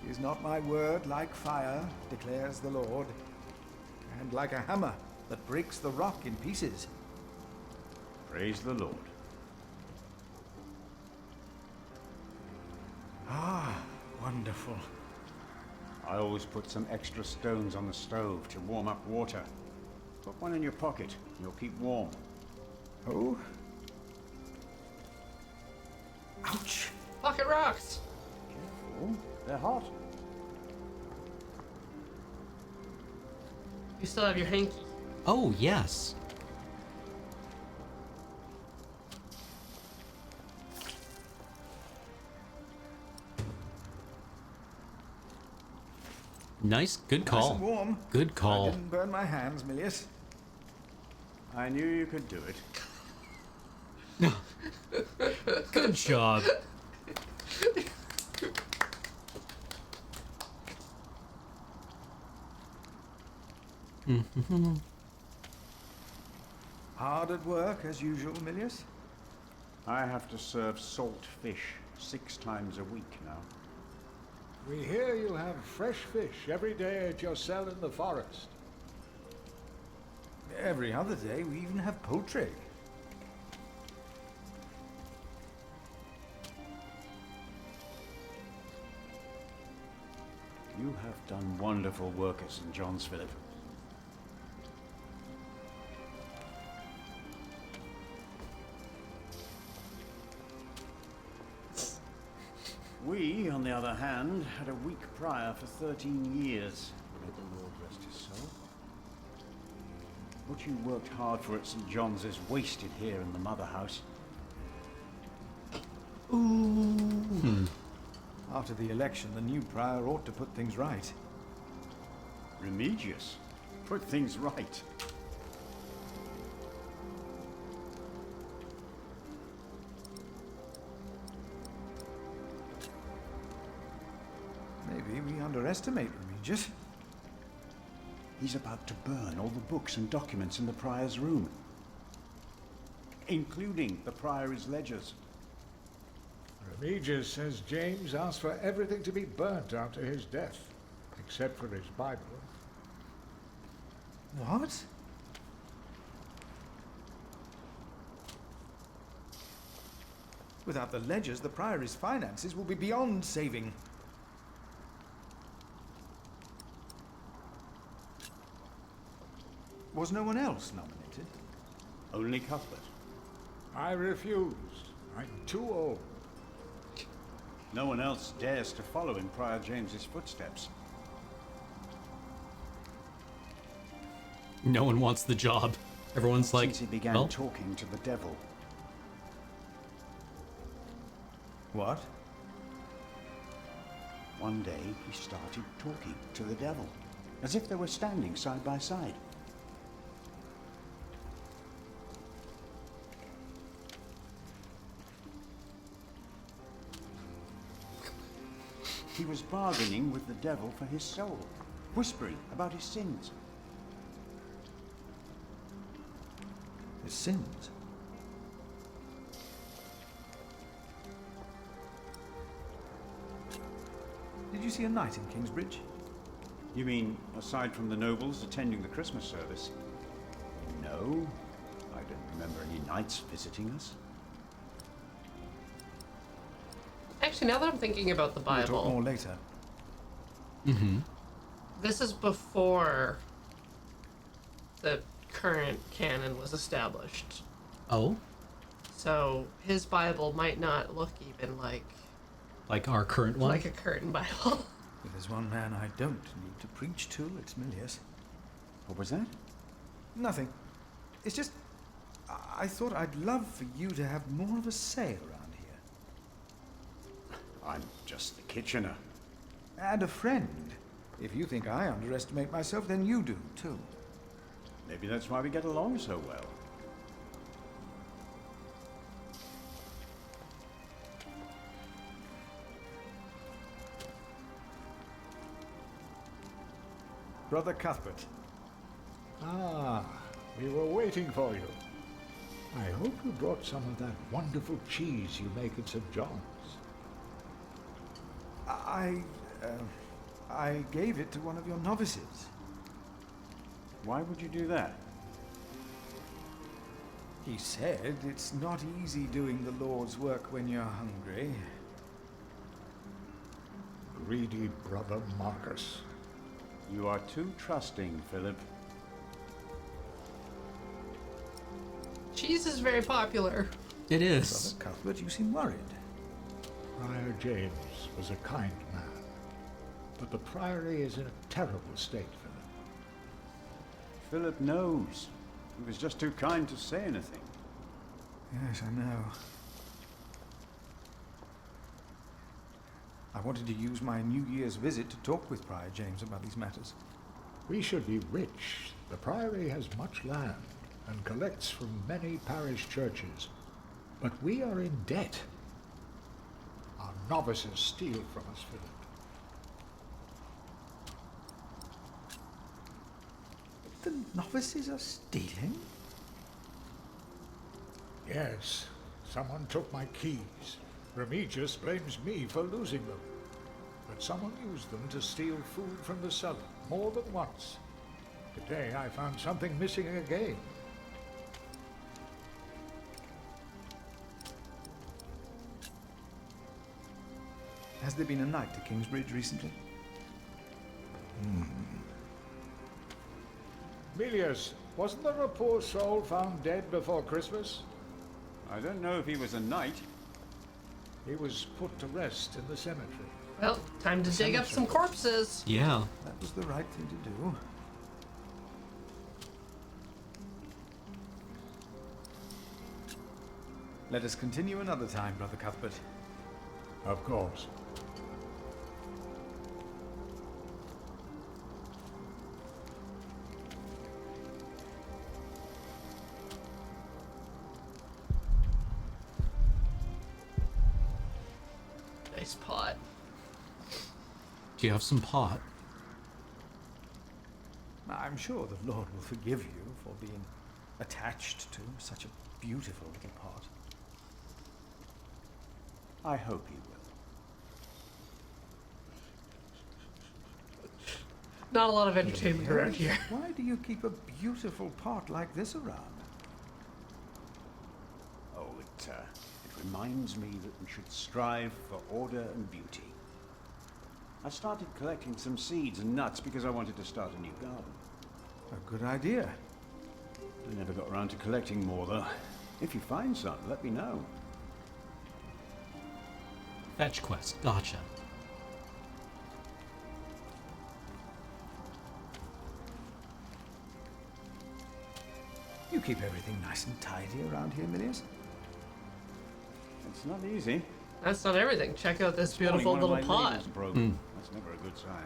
Is not my word like fire, declares the Lord, and like a hammer that breaks the rock in pieces? Praise the Lord. Ah, wonderful. I always put some extra stones on the stove to warm up water. Put one in your pocket, you'll keep warm. Oh? Ouch! Pocket rocks! Careful, they're hot. You still have your hanky. Oh, yes. Nice, good Nice call. and warm. Good I call. didn't burn my hands, Milius. I knew you could do it. Good job. Hard at work, as usual, Milius? I have to serve salt fish 6 times a week now. We hear you have fresh fish every day at your cell in the forest. Every other day, we even have poultry. You have done wonderful work at St. John's, Philip. We, on the other hand, had a weak prior for 13 years. May the Lord rest his soul. What you worked hard for at St. John's is wasted here in the mother house. After the election, the new prior ought to put things right. Remigius. Put things right. Maybe we underestimate Remigius. He's about to burn all the books and documents in the prior's room, including the priory's ledgers. Remigius says James asked for everything to be burnt after his death, except for his Bible. What? Without the ledgers, the priory's finances will be beyond saving. Was no one else nominated? Only Cuthbert. I refused. I'm too old. No one else dares to follow in Prior James's footsteps. No one wants the job. Everyone's like, Since he began well, talking to the devil. What? One day he started talking to the devil, as if they were standing side by side. He was bargaining with the devil for his soul, whispering about his sins. His sins? Did you see a knight in Kingsbridge? You mean, aside from the nobles attending the Christmas service? No, I don't remember any knights visiting us. Actually, now that I'm thinking about the We'll talk Bible, more later. this is before the current canon was established. oh, So his Bible might not look even like our current one? a current Bible. If there's one man I don't need to preach to, it's Milius. What was that? Nothing. It's just, I thought I'd love for you to have more of a say around here. I'm just the Kitchener. And a friend. If you think I underestimate myself, then you do, too. Maybe that's why we get along so well. Brother Cuthbert. Ah, we were waiting for you. I hope you brought some of that wonderful cheese you make at St. John's. I gave it to one of your novices. Why would you do that? He said it's not easy doing the Lord's work when you're hungry. Greedy brother Marcus. You are too trusting, Philip. Cheese is very popular. It is. Brother Cuthbert, you seem worried. Prior James was a kind man, but the priory is in a terrible state, Philip. Philip knows. He was just too kind to say anything. Yes, I know. I wanted to use my New Year's visit to talk with Prior James about these matters. We should be rich. The priory has much land and collects from many parish churches. But we are in debt. Our novices steal from us, Philip. The novices are stealing? Yes, someone took my keys. Remigius blames me for losing them. But someone used them to steal food from the cellar, more than once. Today I found something missing again. Has there been a night to Kingsbridge recently? Milius, wasn't there a poor soul found dead before Christmas? I don't know if he was a knight. He was put to rest in the cemetery. Well, time to dig up some corpses. Yeah. That was the right thing to do. Let us continue another time, Brother Cuthbert. Of course. Nice pot. Do you have some pot? I'm sure the Lord will forgive you for being attached to such a beautiful little pot. I hope he will. Not a lot of entertainment around here. Why do you keep a beautiful pot like this around? Oh, it reminds me that we should strive for order and beauty. I started collecting some seeds and nuts because I wanted to start a new garden. A good idea. I never got around to collecting more, though. If you find some, let me know. Fetch quest. Gotcha. You keep everything nice and tidy around here, Milius? It's not easy. That's not everything. Check out this beautiful Morning, one little of my pot. ladles broke. That's never a good sign.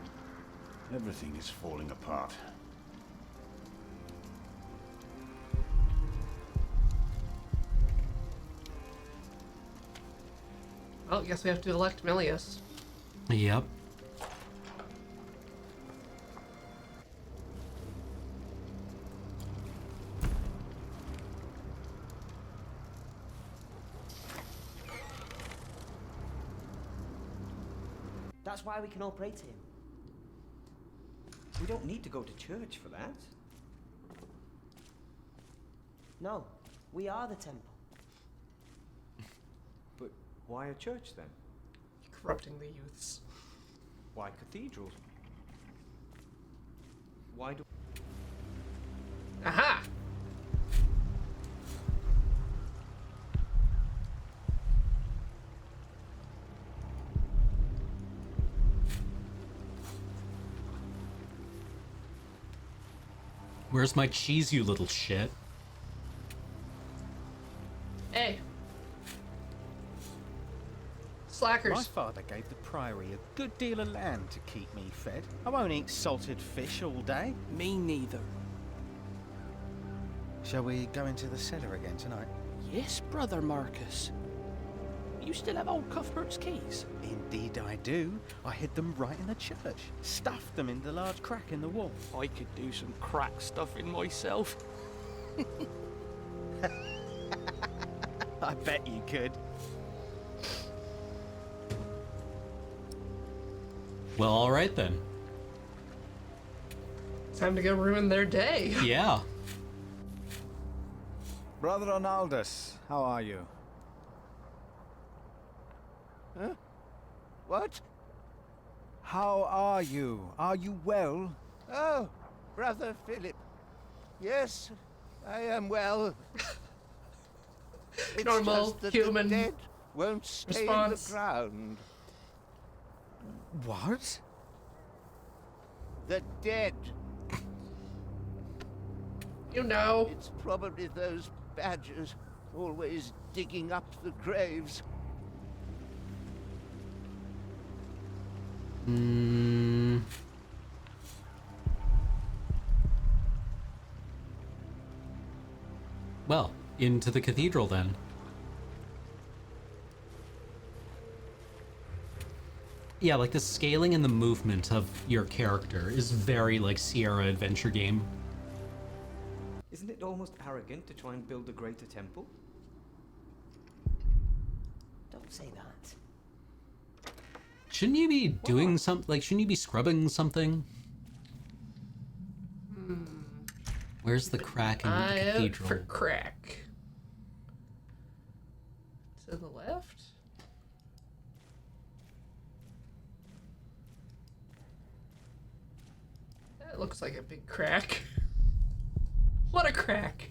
Everything is falling apart. Well, I guess we have to elect Milius. Yep. That's why we can all pray to him. We don't need to go to church for that. No, we are the temple. But why a church then? Corrupting the youths. Why cathedrals? Why do... Aha! Where's my cheese, you little shit? Hey. Slackers. My father gave the priory a good deal of land to keep me fed. I won't eat salted fish all day. Me neither. Shall we go into the cellar again tonight? Yes, Brother Marcus. You still have old Cuthbert's keys? Indeed I do. I hid them right in the church. Stuffed them in the large crack in the wall. I could do some crack stuffing myself. I bet you could. Well, alright then. Time to go ruin their day. Yeah. Brother Ronaldus, how are you? Huh? What? How are you? Are you well? Oh, Brother Philip. Yes, I am well. It's Normal just that human the dead won't stay response. in the ground. What? The dead. You know. It's probably those badgers always digging up the graves. Well, into the cathedral then. Yeah, like the scaling and the movement of your character is very like Sierra adventure game. Isn't it almost arrogant to try and build a greater temple? Don't say that. Shouldn't you be doing something? Like, shouldn't you be scrubbing something? Where's the crack in the I cathedral? for crack. To the left? That looks like a big crack. What a crack!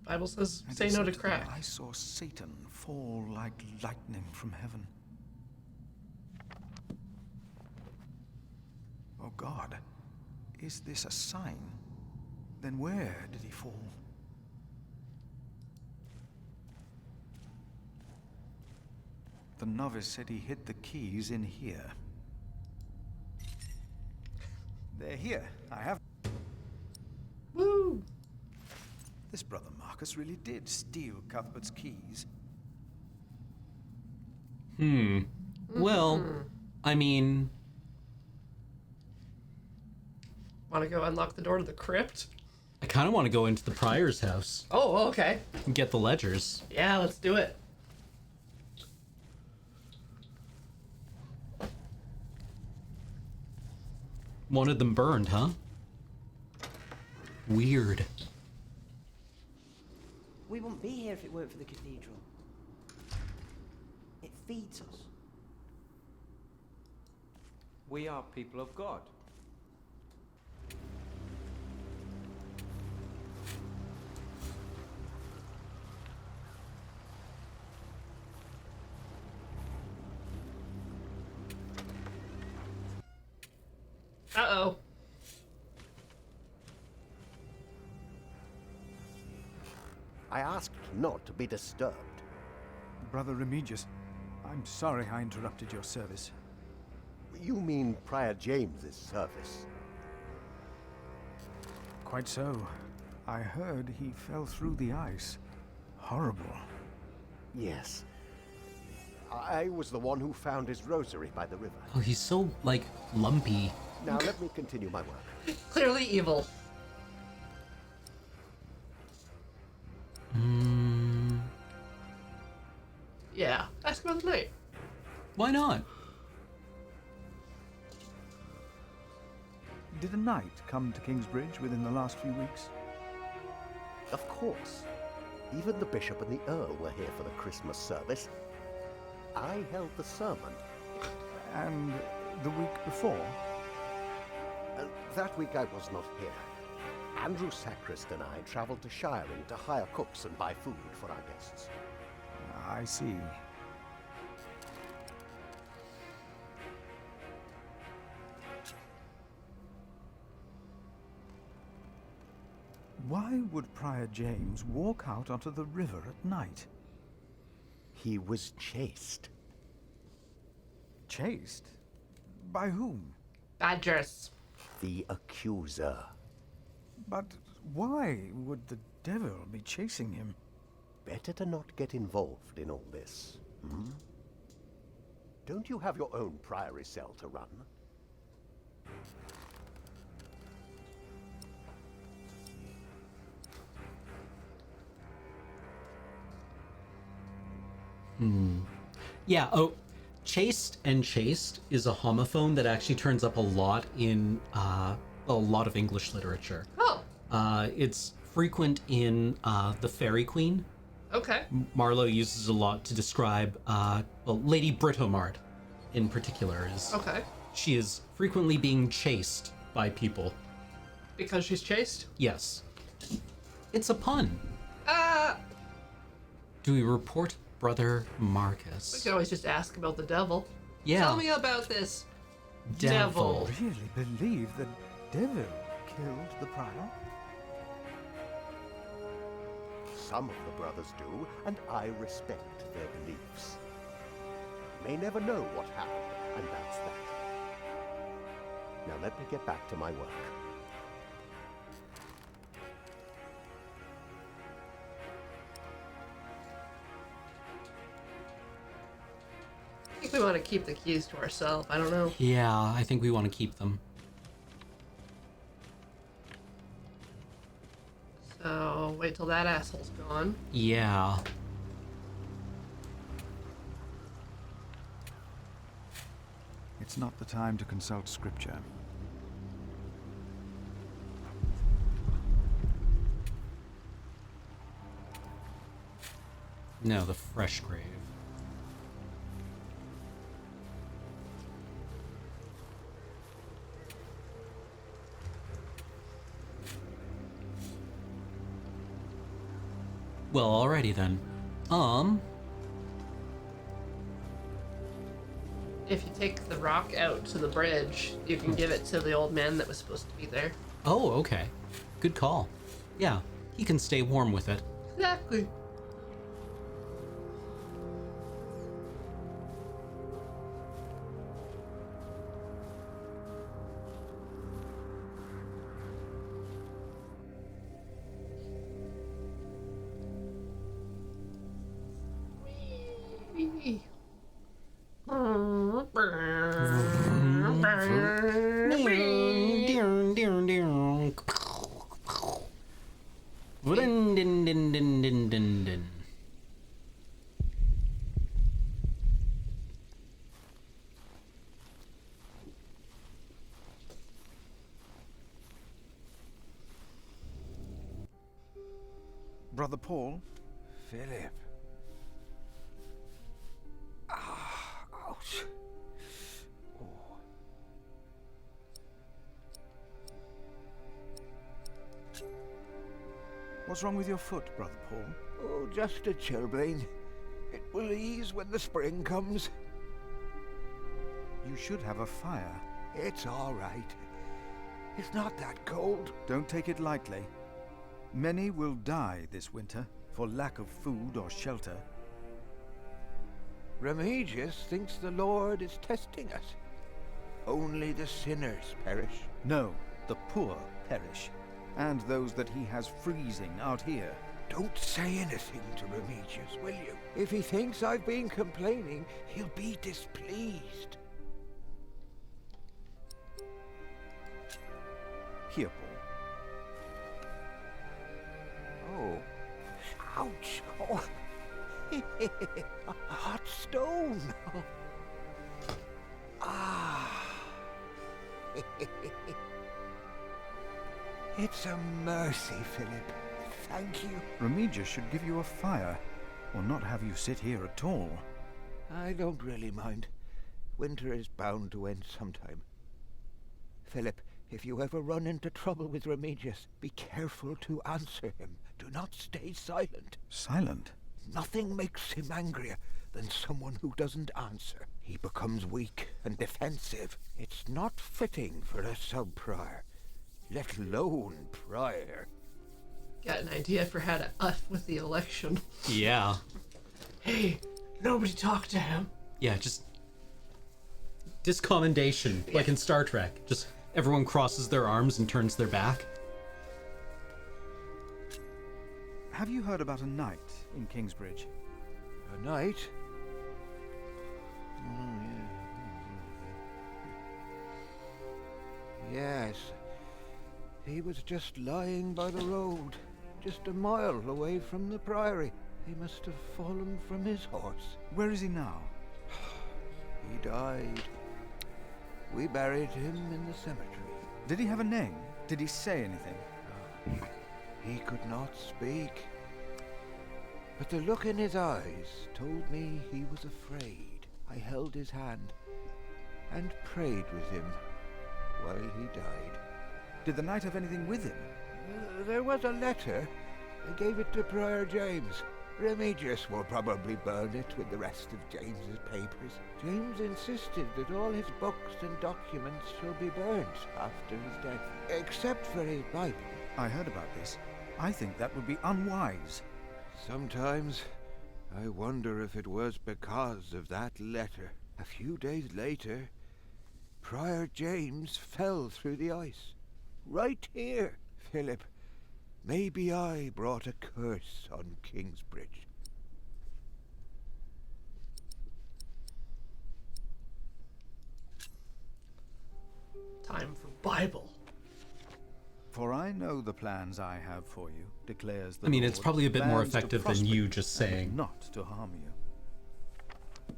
Bible says, And say it no to said, crack. I saw Satan fall like lightning from heaven. Oh God, is this a sign? Then where did he fall? The novice said he hid the keys in here. They're here. I have. Woo! This brother Marcus really did steal Cuthbert's keys. Well, I mean, Want to go unlock the door to the crypt? I kind of want to go into the prior's house Oh, okay. and get the ledgers. Yeah, let's do it. Wanted them burned, huh? Weird. We wouldn't be here if it weren't for the cathedral. It feeds us. We are people of God. Uh-oh. I asked not to be disturbed. Brother Remigius, I'm sorry I interrupted your service. You mean Prior James's service? Quite so. I heard he fell through the ice. Horrible. Yes. I was the one who found his rosary by the river. Oh, he's so, like, lumpy. Now let me continue my work. Clearly evil. Yeah, ask about the night. Why not? Did a knight come to Kingsbridge within the last few weeks? Of course. Even the bishop and the earl were here for the Christmas service. I held the sermon. And the week before? That week I was not here. Andrew Sacrist and I travelled to Shiring to hire cooks and buy food for our guests. I see. Why would Prior James walk out onto the river at night? He was chased. Chased? By whom? Badgers. The accuser. But why would the devil be chasing him? Better to not get involved in all this. Hmm? Don't you have your own priory cell to run? Yeah, oh, chased and chased is a homophone that actually turns up a lot in a lot of English literature. Oh. It's frequent in The Fairy Queen. Okay. Marlowe uses a lot to describe, Lady Britomart in particular is. Okay. She is frequently being chased by people. Because she's chased? Yes. It's a pun. Ah! Do we report Brother Marcus? We could always just ask about the devil. Yeah. Tell me about this Devil. Really believe the devil killed the prior? Some of the brothers do, and I respect their beliefs. May never know what happened, and that's that. Now let me get back to my work. I think we want to keep the keys to ourselves. I don't know. Yeah, I think we want to keep them. So, wait till that asshole's gone. Yeah. It's not the time to consult scripture. No, the fresh grave. Well, alrighty then. If you take the rock out to the bridge, you can give it to the old man that was supposed to be there. Oh, okay. Good call. Yeah, he can stay warm with it. Exactly. Whee! Brother Paul? Philip. Ouch. Oh. What's wrong with your foot, Brother Paul? Oh, just a chilblain. It will ease when the spring comes. You should have a fire. It's all right. It's not that cold. Don't take it lightly. Many will die this winter for lack of food or shelter. Remigius thinks the Lord is testing us. Only the sinners perish. No, the poor perish, and those that he has freezing out here. Don't say anything to Remigius, will you? If he thinks I've been complaining, he'll be displeased. Here, Paul. Oh. Ouch! Oh. A hot stone! Ah! It's a mercy, Philip. Thank you. Remigius should give you a fire, or not have you sit here at all. I don't really mind. Winter is bound to end sometime. Philip, if you ever run into trouble with Remigius, be careful to answer him. Do not stay silent. Silent? Nothing makes him angrier than someone who doesn't answer. He becomes weak and defensive. It's not fitting for a sub-prior, let alone prior. Got an idea for how to F with the election. Yeah. Hey, nobody talk to him. Yeah, just discommendation, like in Star Trek. Just everyone crosses their arms and turns their back. Have you heard about a knight in Kingsbridge? A knight? Yes. He was just lying by the road, just a mile away from the priory. He must have fallen from his horse. Where is he now? He died. We buried him in the cemetery. Did he have a name? Did he say anything? He could not speak. But the look in his eyes told me he was afraid. I held his hand and prayed with him while he died. Did the knight have anything with him? There was a letter. I gave it to Prior James. Remigius will probably burn it with the rest of James's papers. James insisted that all his books and documents shall be burnt after his death, except for his Bible. I heard about this. I think that would be unwise. Sometimes I wonder if it was because of that letter. A few days later, Prior James fell through the ice. Right here, Philip. Maybe I brought a curse on Kingsbridge. Time for Bible. For I know the plans I have for you, declares the I mean, Lord, it's probably a bit more plans to effective than prosper you just saying. and not to harm you.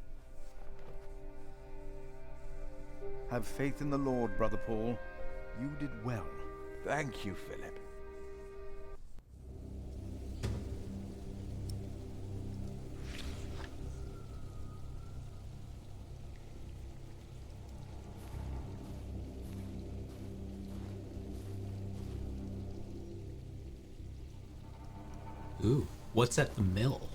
Have faith in the Lord, Brother Paul. You did well. Thank you, Philip. Ooh, what's at the mill?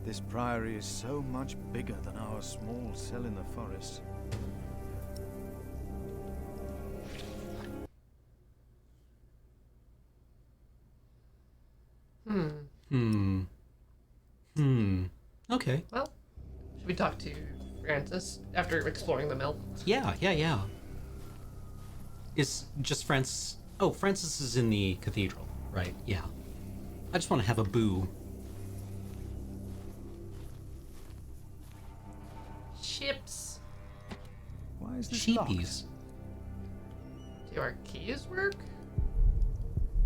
This priory is so much bigger than our small cell in the forest. Okay. Well, should we talk to Francis after exploring the mill? Yeah. Is just Francis... Oh, Francis is in the cathedral, right? Yeah. I just want to have a boo. Chips. Why is this Cheapies. Do our keys work?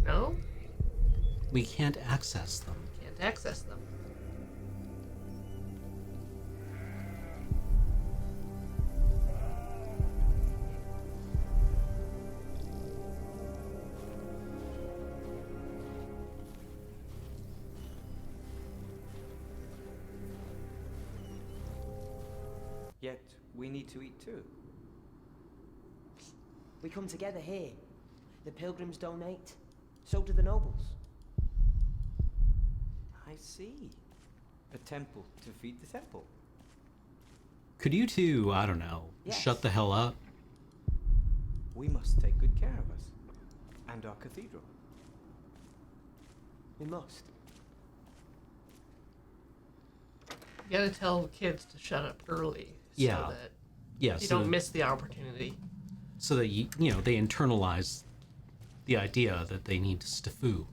No? We can't access them. Can't access them. Yet we need to eat too. We come together here. The pilgrims donate. So do the nobles. see. A temple to feed the temple. Could you two, I don't know, Yes. shut the hell up? We must take good care of us. And our cathedral. We must. You gotta tell kids to shut up early. Yeah. So that Yeah, you so don't miss the opportunity. so that they internalize the idea that they need to stafoo.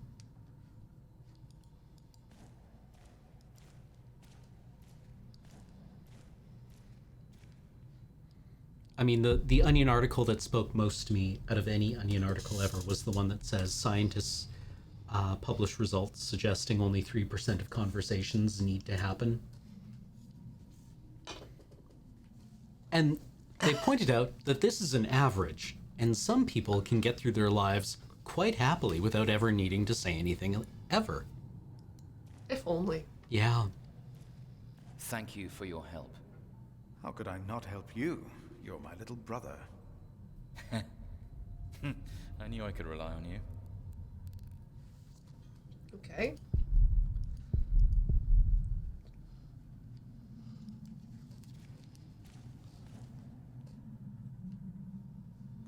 I mean, the Onion article that spoke most to me out of any Onion article ever was the one that says scientists publish results suggesting only 3% of conversations need to happen. And they pointed out that this is an average, and some people can get through their lives quite happily without ever needing to say anything ever. If only. Yeah. Thank you for your help. How could I not help you? You're my little brother. I knew I could rely on you. Okay.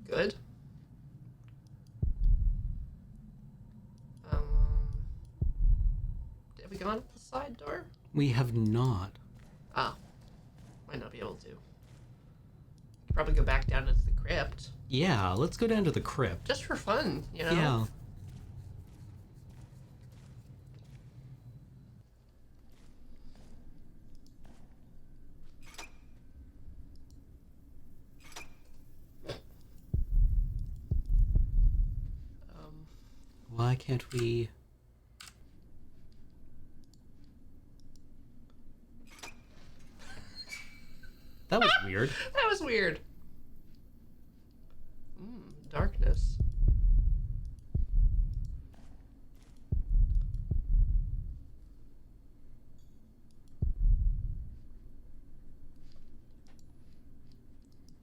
Good. Have we gone up the side door? We have not. Ah. Might not be able to. Could probably go back down into the crypt. Yeah, let's go down to the crypt. Just for fun, you know? Yeah. Why can't we... That was weird. That was weird. Darkness.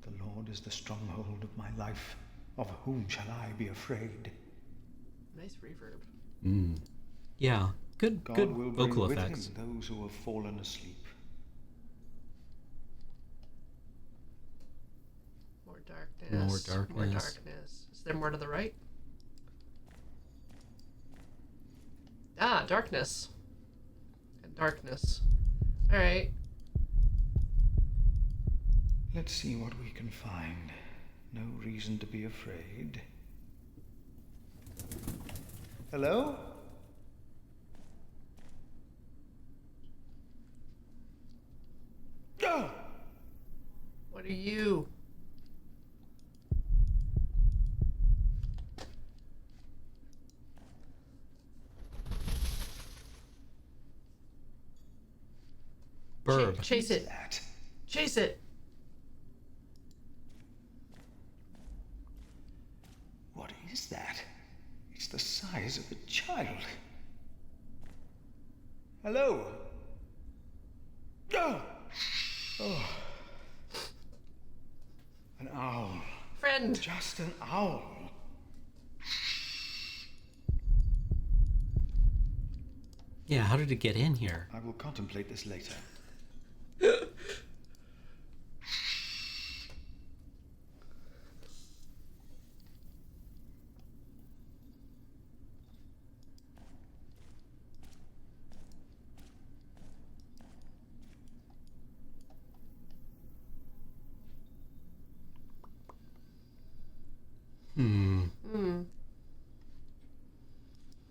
The Lord is the stronghold of my life. Of whom shall I be afraid? Nice reverb. Yeah, good God good will bring vocal with effects. him those who have fallen asleep. More darkness. More darkness. More darkness. Is there more to the right? Ah, darkness. And darkness. Alright. Let's see what we can find. No reason to be afraid. Hello? What are you? Burb. Chase it. Chase it. What is that? It's the size of a child. Hello? Oh. An owl. Friend. Just an owl. Yeah, how did it get in here? I will contemplate this later.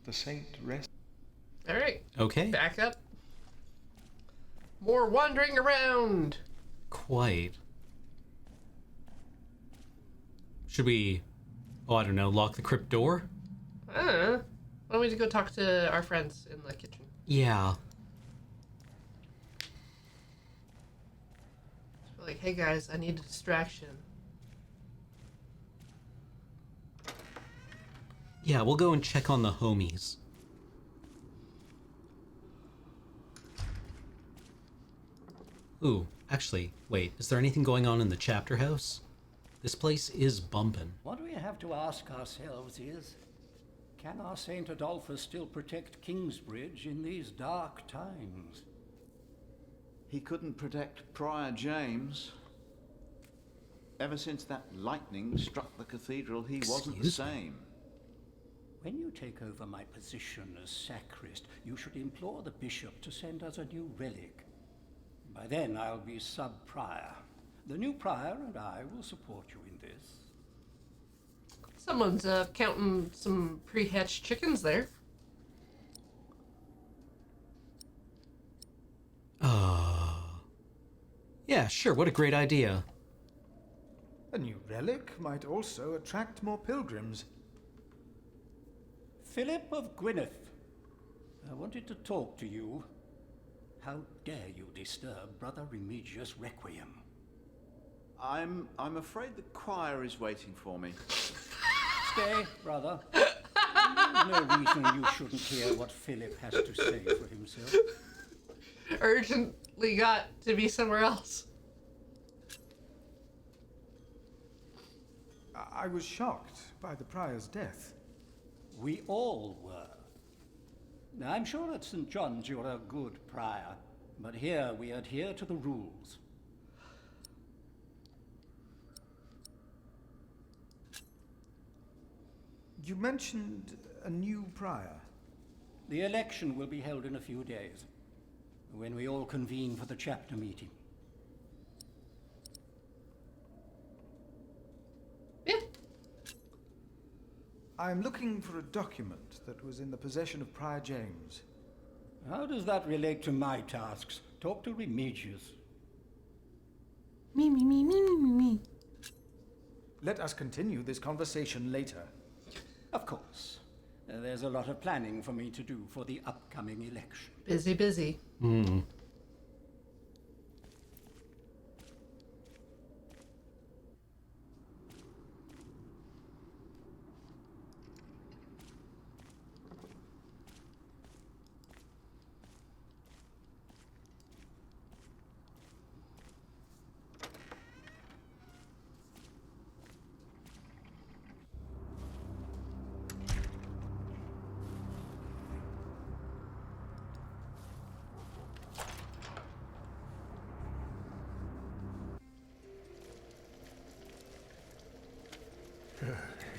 The saint rest. Alright. Okay. Back up. More wandering around. Quite. Should we, oh, I don't know, lock the crypt door? Why don't we just go talk to our friends in the kitchen? Yeah. We're like, hey guys, I need a distraction. Yeah, we'll go and check on the homies. Ooh, actually, wait, is there anything going on in the chapter house? This place is bumpin'. What we have to ask ourselves is, Can our Saint Adolphus still protect Kingsbridge in these dark times? He couldn't protect Prior James. Ever since that lightning struck the cathedral, he wasn't the same. When you take over my position as sacrist, you should implore the bishop to send us a new relic. By then I'll be sub-prior. The new prior and I will support you in this. Someone's counting some pre-hatched chickens there. Yeah, sure, what a great idea. A new relic might also attract more pilgrims. Philip of Gwynedd, I wanted to talk to you. How dare you disturb Brother Remigius' requiem? I'm afraid the choir is waiting for me. Stay, brother. There's no reason you shouldn't hear what Philip has to say for himself. Urgently got to be somewhere else. I was shocked by the prior's death. We all were. Now, I'm sure at St. John's you're a good prior, but here we adhere to the rules. You mentioned a new prior. The election will be held in a few days, when we all convene for the chapter meeting. I'm looking for a document that was in the possession of Prior James. How does that relate to my tasks? Talk to Remigius. Me. Let us continue this conversation later. Of course. There's a lot of planning for me to do for the upcoming election. Busy.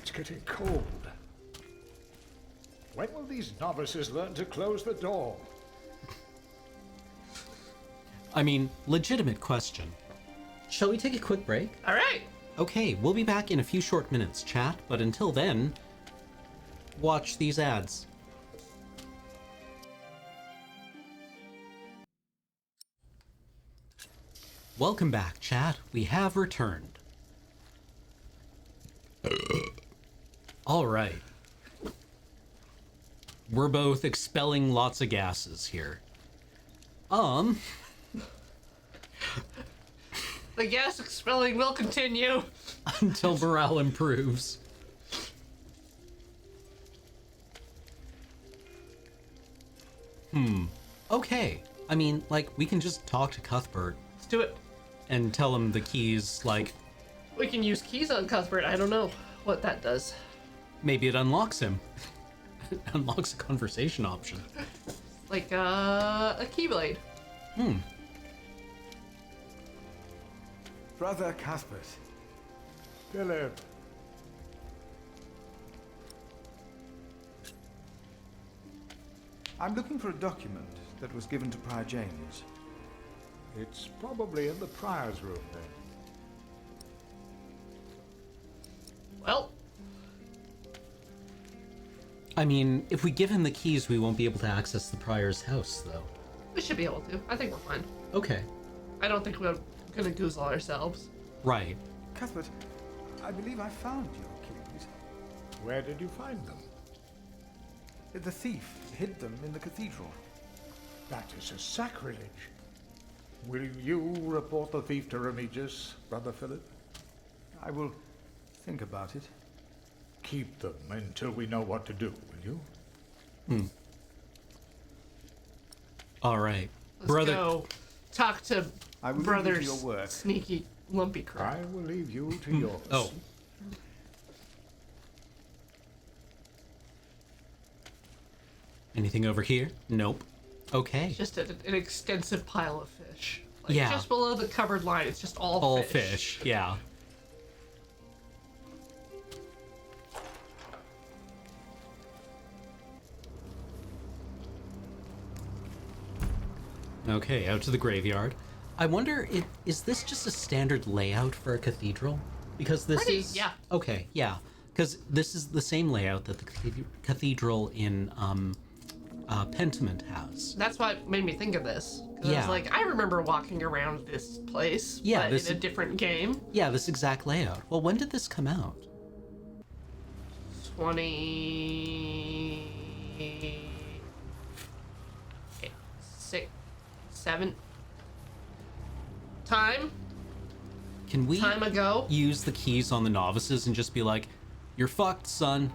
It's getting cold. When will these novices learn to close the door? I mean, legitimate question. Shall we take a quick break? All right. Okay, we'll be back in a few short minutes, chat, but until then, watch these ads. Welcome back, chat. We have returned. All right. We're both expelling lots of gases here. The gas expelling will continue until morale improves. Okay. I mean, like, we can just talk to Cuthbert. Let's do it. And tell him the keys, like... We can use keys on Cuthbert. I don't know what that does. Maybe it unlocks him. It unlocks a conversation option. Like, a keyblade. Brother Cuthbert. Philip. I'm looking for a document that was given to Prior James. It's probably in the prior's room, then. Well, I mean, if we give him the keys, we won't be able to access the prior's house, though. we should be able to. I think we're fine. Okay. I don't think we're gonna goozle ourselves. Right. Cuthbert, I believe I found your keys. Where did you find them? The thief hid them in the cathedral. That is a sacrilege. Will you report the thief to Remigius, Brother Philip? I will think about it. Keep them until we know what to do, will you? All right. Let's go talk to I will brother's leave you to your work. sneaky lumpy crap. I will leave you to yours. Oh. Anything over here? Nope. Okay. Just an extensive pile of fish. Like, Yeah. just below the covered line, it's just all fish. Fish, yeah. Okay, out to the graveyard. I wonder, is this just a standard layout for a cathedral? Because this is... Yeah. Okay, yeah. Because this is the same layout that the cathedral in Pentiment has. That's what made me think of this. 'Cause I Yeah. was like, I remember walking around this place, Yeah, but this- in a different game. Yeah, this exact layout. Well, when did this come out? 27 time? Can we Time ago? use the keys on the novices and just be like, you're fucked, son?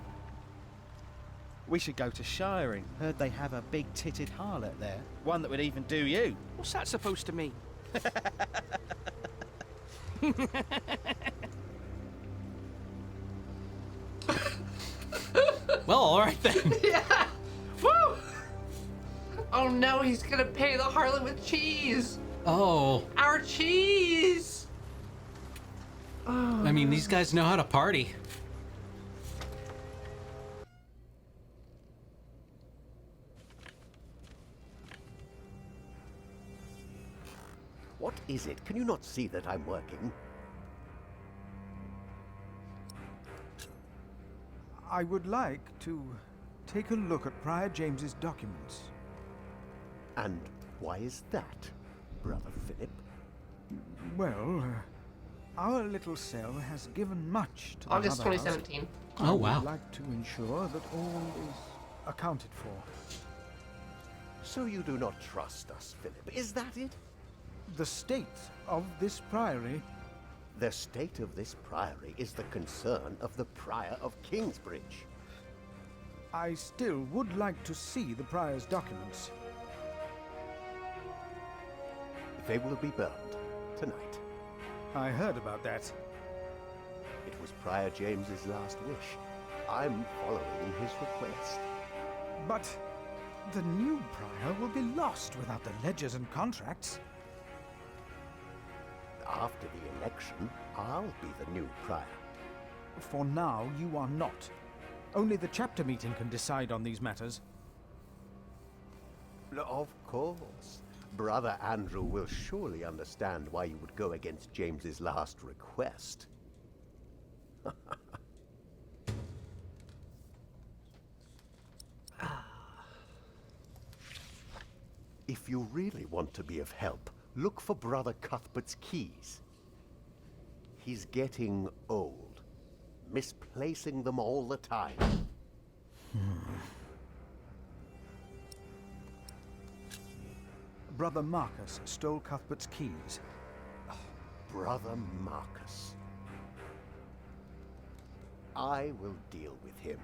We should go to Shiring. Heard they have a big-titted harlot there. One that would even do you. What's that supposed to mean? Well, alright then. Yeah! Woo! Oh no, he's gonna pay the harlot with cheese! Oh. Our cheese! Oh. I mean, these guys know how to party. What is it? Can you not see that I'm working? I would like to take a look at Prior James's documents. And why is that, Brother Philip? Well, our little cell has given much to the August Mother House. 2017. Oh, wow. I would like to ensure that all is accounted for. So you do not trust us, Philip, is that it? The state of this priory... The state of this priory is the concern of the Prior of Kingsbridge. I still would like to see the prior's documents. They will be burned tonight. I heard about that. It was Prior James's last wish. I'm following his request. But the new prior will be lost without the ledgers and contracts. After the election, I'll be the new prior. For now, you are not. Only the chapter meeting can decide on these matters. Of course. Brother Andrew will surely understand why you would go against James's last request. If you really want to be of help, look for Brother Cuthbert's keys. He's getting old, misplacing them all the time. Brother Marcus stole Cuthbert's keys. Brother Marcus. I will deal with him.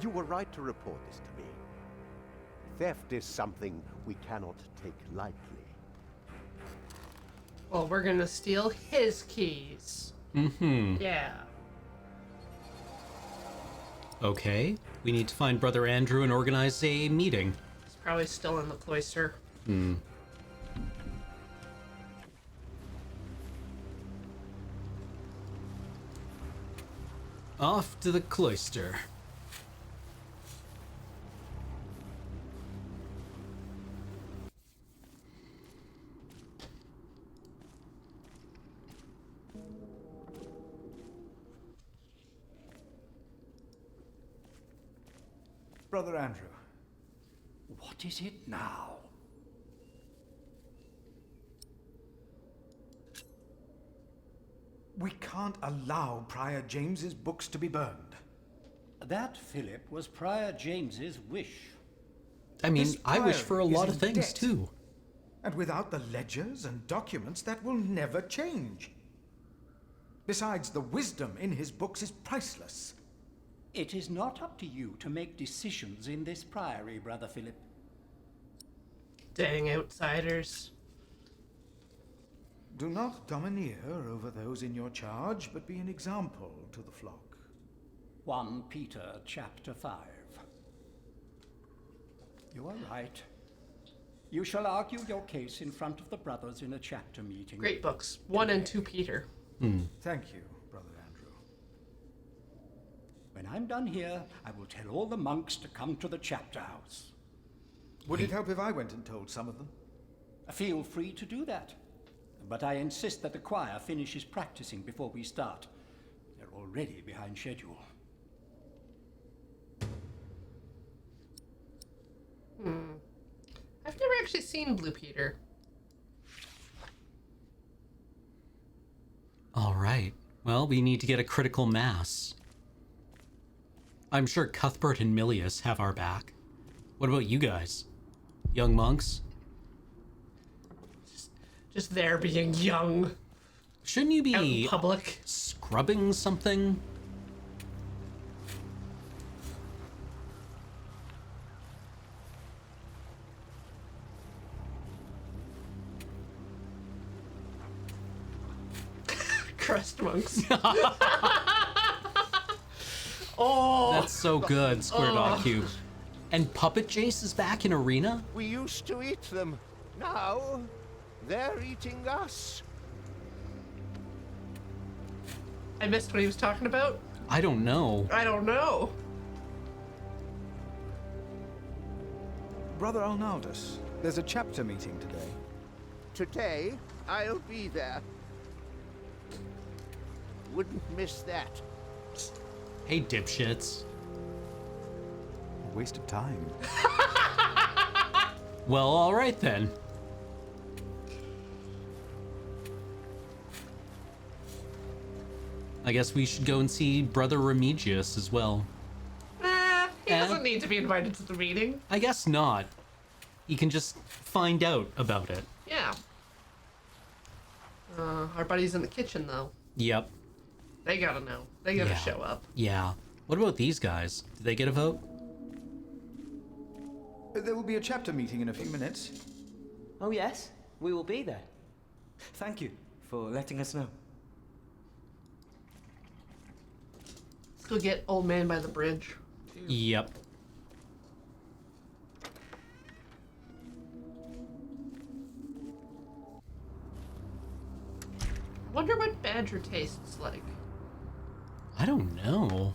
You were right to report this to me. Theft is something we cannot take lightly. Well, we're gonna steal his keys. Mm-hmm. Yeah. Okay, we need to find Brother Andrew and organize a meeting. He's probably still in the cloister. Hmm. Off to the cloister. Brother Andrew. What is it now? We can't allow Prior James's books to be burned. That, Philip, was Prior James's wish. I mean, This I wish for a priory is lot of in things debt. too. And without the ledgers and documents, that will never change. Besides, the wisdom in his books is priceless. It is not up to you to make decisions in this priory, Brother Philip. Dang outsiders. Do not domineer over those in your charge, but be an example to the flock. 1 Peter chapter 5. You are right. You shall argue your case in front of the brothers in a chapter meeting. Great books. 1 and 2 Peter. Thank you, Brother Andrew. When I'm done here, I will tell all the monks to come to the chapter house. Would it help if I went and told some of them? Feel free to do that. But I insist that the choir finishes practicing before we start. They're already behind schedule. I've never actually seen Blue Peter. All right. Well, we need to get a critical mass. I'm sure Cuthbert and Milius have our back. What about you guys? Young monks? Just there being young. Shouldn't you Out in be public. scrubbing something? Crust monks. Oh, That's so good, Square Dog Cube. And Puppet Jace is back in Arena? We used to eat them. Now, they're eating us. I missed what he was talking about. I don't know. I don't know. Brother Arnaldus, there's a chapter meeting today. Today, I'll be there. Wouldn't miss that. Hey, dipshits. A waste of time. Well, all right then. I guess we should go and see Brother Remigius as well. He doesn't need to be invited to the meeting. I guess not. He can just find out about it. Yeah. Our buddies in the kitchen, though. Yep. They gotta know. They gotta Yeah. show up. Yeah. What about these guys? Did they get a vote? There will be a chapter meeting in a few minutes. Oh, yes, we will be there. Thank you for letting us know. Let's go get old man by the bridge. Yep. Wonder what badger tastes like. I don't know.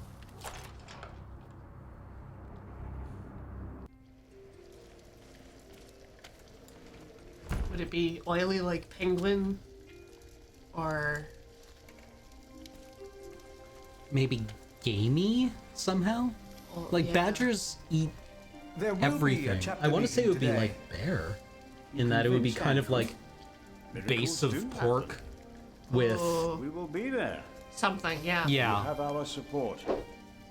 Would it be oily like penguin? Or Maybe gamey somehow? Oh, Like yeah. badgers eat There will be a everything. chapter I want to say it would meeting be today. like bear. In that it would be kind of like base Miracles of do pork with Oh, We will be there. something, yeah. You yeah, have our support.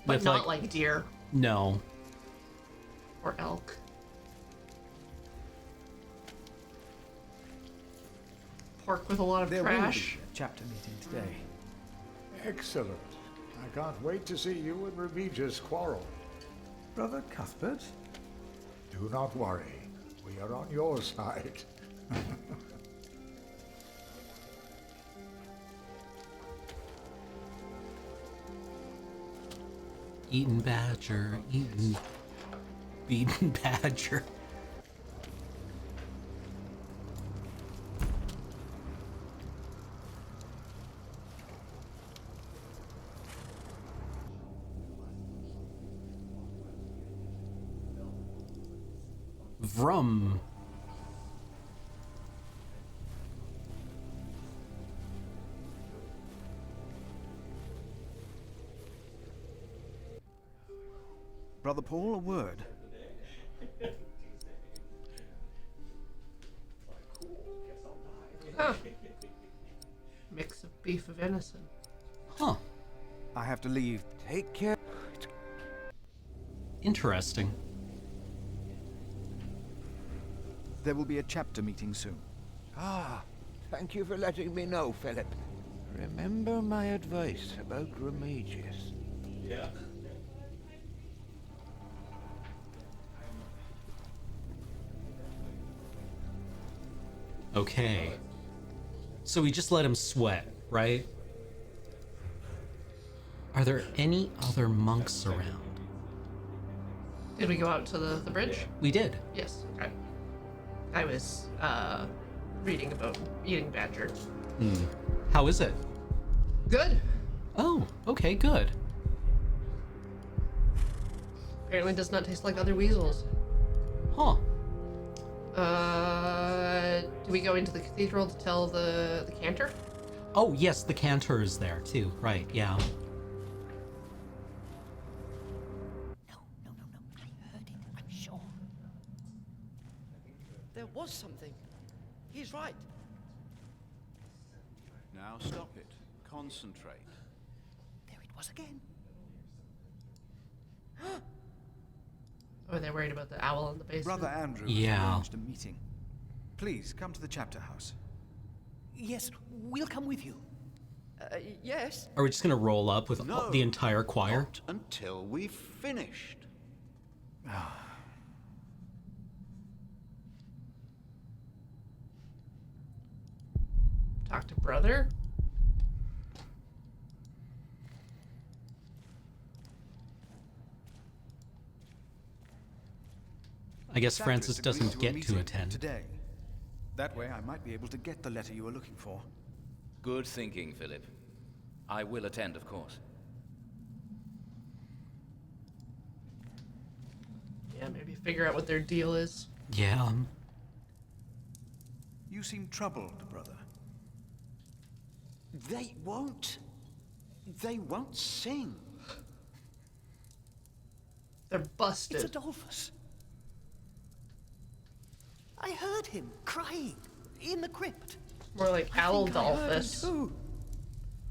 But with not like deer no. or elk. Pork with a lot of There will trash. be a chapter meeting today. Excellent. I can't wait to see you and Remigius quarrel. Brother Cuthbert? Do not worry. We are on your side. Eaten badger, beaten badger. Vrum. Brother Paul, a word. Huh. Mix of beef of venison. Huh. I have to leave. Take care. Interesting. There will be a chapter meeting soon. Ah, thank you for letting me know, Philip. Remember my advice about Remigius. Yeah. Okay. So we just let him sweat, right? Are there any other monks around? Did we go out to the bridge? We did. Yes. Okay. I was reading about eating badger. How is it? Good. Oh, okay, good. Apparently does not taste like other weasels. Huh. Do we go into the cathedral to tell the cantor? Oh, yes, the cantor is there too. Right, yeah. I'm sure. There was something. He's right. Now stop it. Concentrate. There it was again. Or are they worried about the owl in the basement? Brother Andrew has arranged a meeting. Please come to the chapter house. Yes, we'll come with you. Yes. Are we just gonna roll up with the entire choir? Not until we've finished. Talk to brother? I guess Francis Satirist doesn't agreed get a to meeting attend. today. That way I might be able to get the letter you were looking for. Good thinking, Philip. I will attend, of course. Yeah, maybe figure out what their deal is. Yeah. You seem troubled, brother. They won't. They won't sing. They're busted. It's Adolphus. I heard him crying in the crypt. More like Owl Dolphus.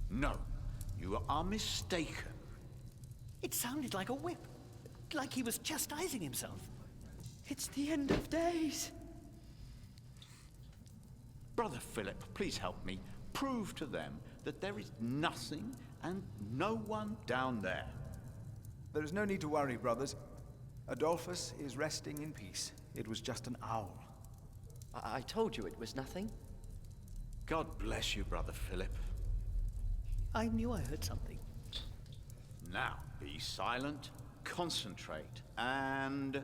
No, you are mistaken. It sounded like a whip. Like he was chastising himself. It's the end of days. Brother Philip, please help me. Prove to them that there is nothing and no one down there. There is no need to worry, brothers. Adolphus is resting in peace. It was just an owl. I told you it was nothing. God bless you, Brother Philip. I knew I heard something. Now, be silent, concentrate, and...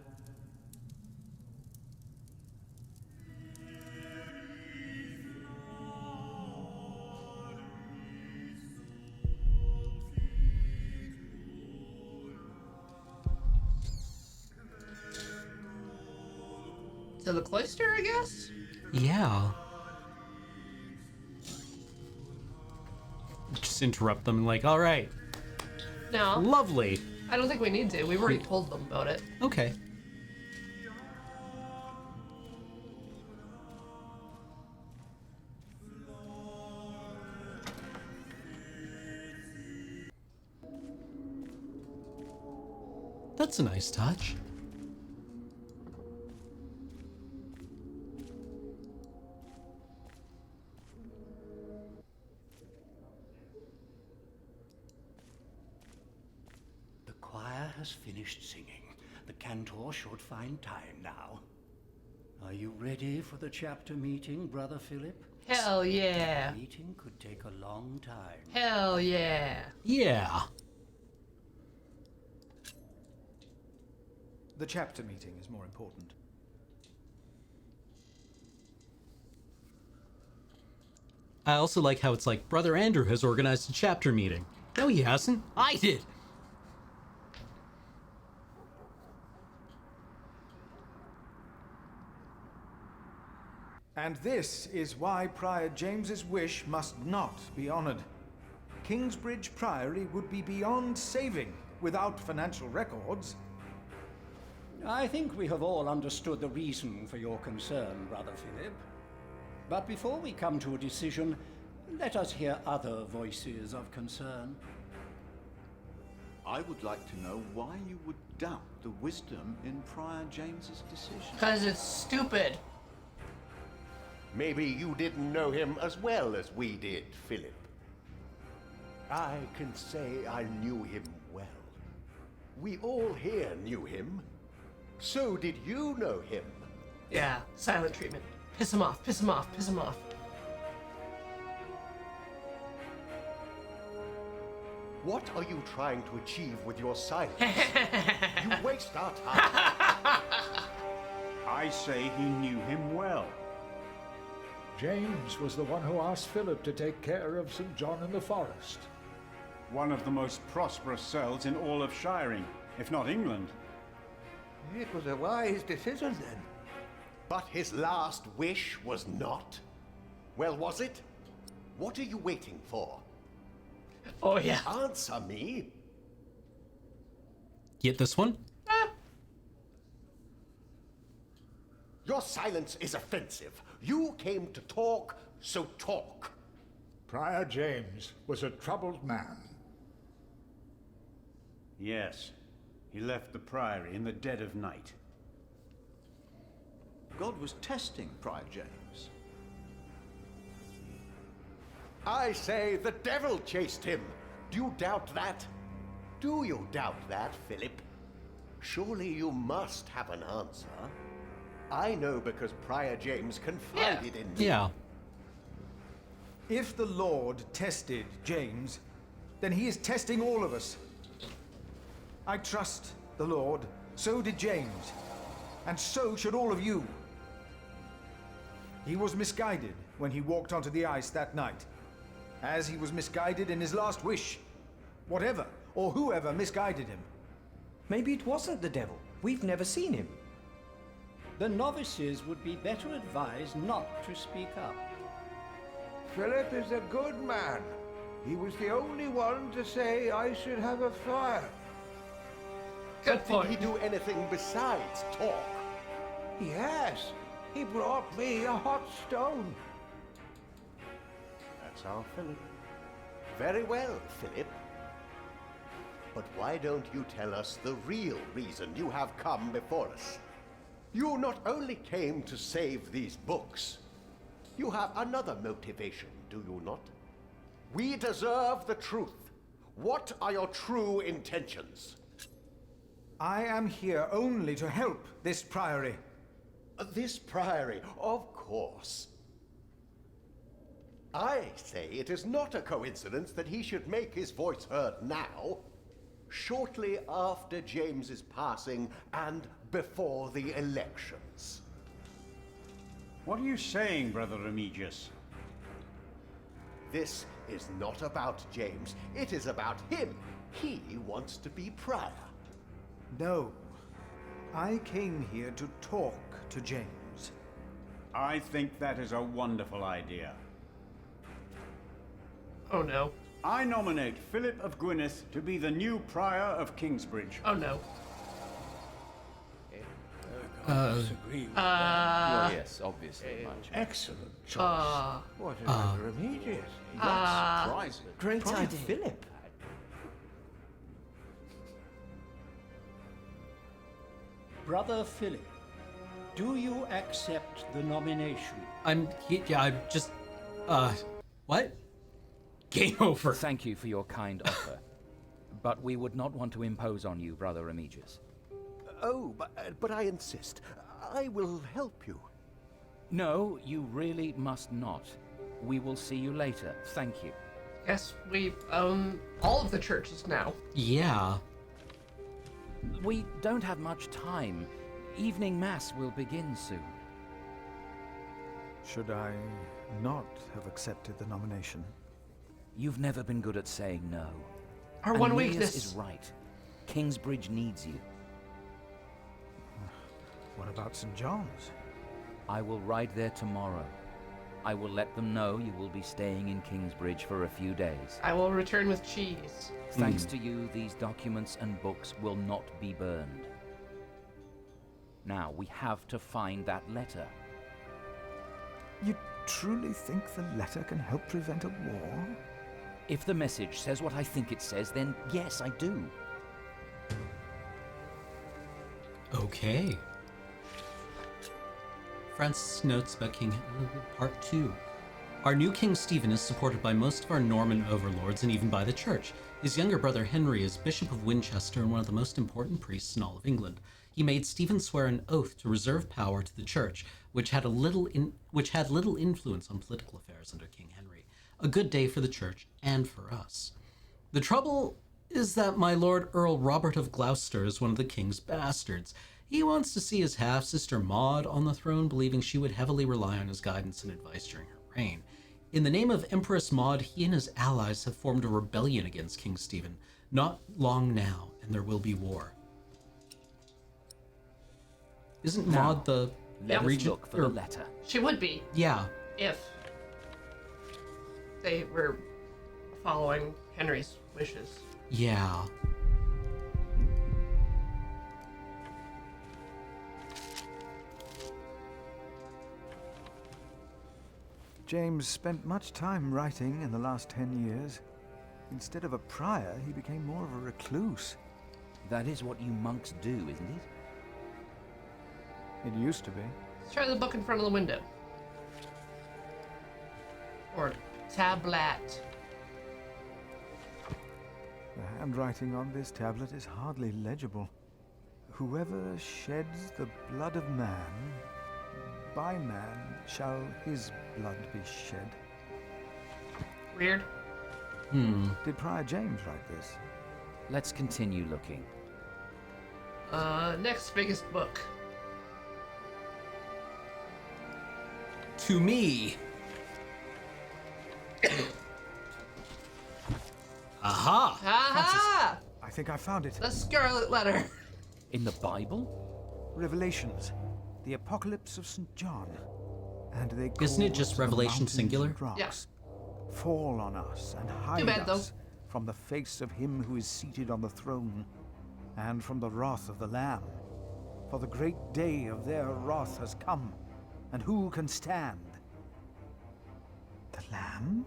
To the cloister, I guess? Yeah. Just interrupt them like, all right. No. Lovely. I don't think we need to. We've already told them about it. Okay. That's a nice touch. The choir has finished singing. The cantor should find time now. Are you ready for the chapter meeting, Brother Philip? Hell yeah. The meeting could take a long time. Hell yeah. Yeah. The chapter meeting is more important. I also like how it's like, Brother Andrew has organized a chapter meeting. No, he hasn't. I did. And this is why Prior James's wish must not be honored. Kingsbridge Priory would be beyond saving without financial records. I think we have all understood the reason for your concern, Brother Philip. But before we come to a decision, let us hear other voices of concern. I would like to know why you would doubt the wisdom in Prior James's decision. Because it's stupid. Maybe you didn't know him as well as we did, Philip. I can say I knew him well. We all here knew him. So did you know him? Yeah, silent treatment. Piss him off, piss him off, piss him off. What are you trying to achieve with your silence? You waste our time. I say he knew him well. James was the one who asked Philip to take care of St. John in the Forest. One of the most prosperous cells in all of Shiring, if not England. It was a wise decision then. But his last wish was not? Well, was it? What are you waiting for? Oh, yeah. Answer me. Get this one? Your silence is offensive. You came to talk, so talk. Prior James was a troubled man. Yes, he left the priory in the dead of night. God was testing Prior James. I say the devil chased him. Do you doubt that? Do you doubt that, Philip? Surely you must have an answer. I know because Prior James confided in me. Yeah. If the Lord tested James, then he is testing all of us. I trust the Lord, so did James, and so should all of you. He was misguided when he walked onto the ice that night, as he was misguided in his last wish. Whatever or whoever misguided him. Maybe it wasn't the devil. We've never seen him. The novices would be better advised not to speak up. Philip is a good man. He was the only one to say I should have a fire. Good point. Did he do anything besides talk? Yes, he brought me a hot stone. That's our Philip. Very well, Philip. But why don't you tell us the real reason you have come before us? You not only came to save these books, you have another motivation, do you not? We deserve the truth. What are your true intentions? I am here only to help this priory. This priory, of course. I say it is not a coincidence that he should make his voice heard now, shortly after James's passing and before the elections. What are you saying, Brother Remigius? This is not about James. It is about him. He wants to be prior. No. I came here to talk to James. I think that is a wonderful idea. Oh no. I nominate Philip of Gwynedd to be the new prior of Kingsbridge. Oh no. Well, yes, obviously. Much. Excellent choice. What about Remigius? That's surprising. Great Prior idea. Philip. Brother Philip, do you accept the nomination? I'm just, what? Game over. Thank you for your kind offer. But we would not want to impose on you, Brother Remigius. Oh, but I insist. I will help you. No, you really must not. We will see you later. Thank you. Yes, we own all of the churches now. Yeah. We don't have much time. Evening Mass will begin soon. Should I not have accepted the nomination? You've never been good at saying no. Our one Aeneas weakness is right. Kingsbridge needs you. What about St. John's? I will ride there tomorrow. I will let them know you will be staying in Kingsbridge for a few days. I will return with cheese. Thanks to you, these documents and books will not be burned. Now, we have to find that letter. You truly think the letter can help prevent a war? If the message says what I think it says, then yes, I do. Okay. Francis notes about King Part 2. Our new King Stephen is supported by most of our Norman overlords and even by the Church. His younger brother Henry is Bishop of Winchester and one of the most important priests in all of England. He made Stephen swear an oath to reserve power to the Church, which had little influence on political affairs under King Henry. A good day for the Church and for us. The trouble is that my Lord Earl Robert of Gloucester is one of the king's bastards. He wants to see his half-sister Maud on the throne, believing she would heavily rely on his guidance and advice during her reign. In the name of Empress Maud, he and his allies have formed a rebellion against King Stephen. Not long now, and there will be war. Isn't Maud the regent? Look for the letter. She would be. Yeah. If they were following Henry's wishes. Yeah. James spent much time writing in the last 10 years. Instead of a prior, he became more of a recluse. That is what you monks do, isn't it? It used to be. Let's try the book in front of the window. Or tablet. The handwriting on this tablet is hardly legible. Whoever sheds the blood of man, by man shall his blood be shed. Weird. Did Prior James write this? Let's continue looking. Next biggest book. To me. Aha! Aha! I think I found it. The Scarlet Letter. In the Bible? Revelations. The Apocalypse of St. John. And they Isn't it call just to the Revelation mountains singular? and rocks, Yes. Fall on us and hide bad, us from the face of him who is seated on the throne, and from the wrath of the Lamb. For the great day of their wrath has come, and who can stand? The Lamb?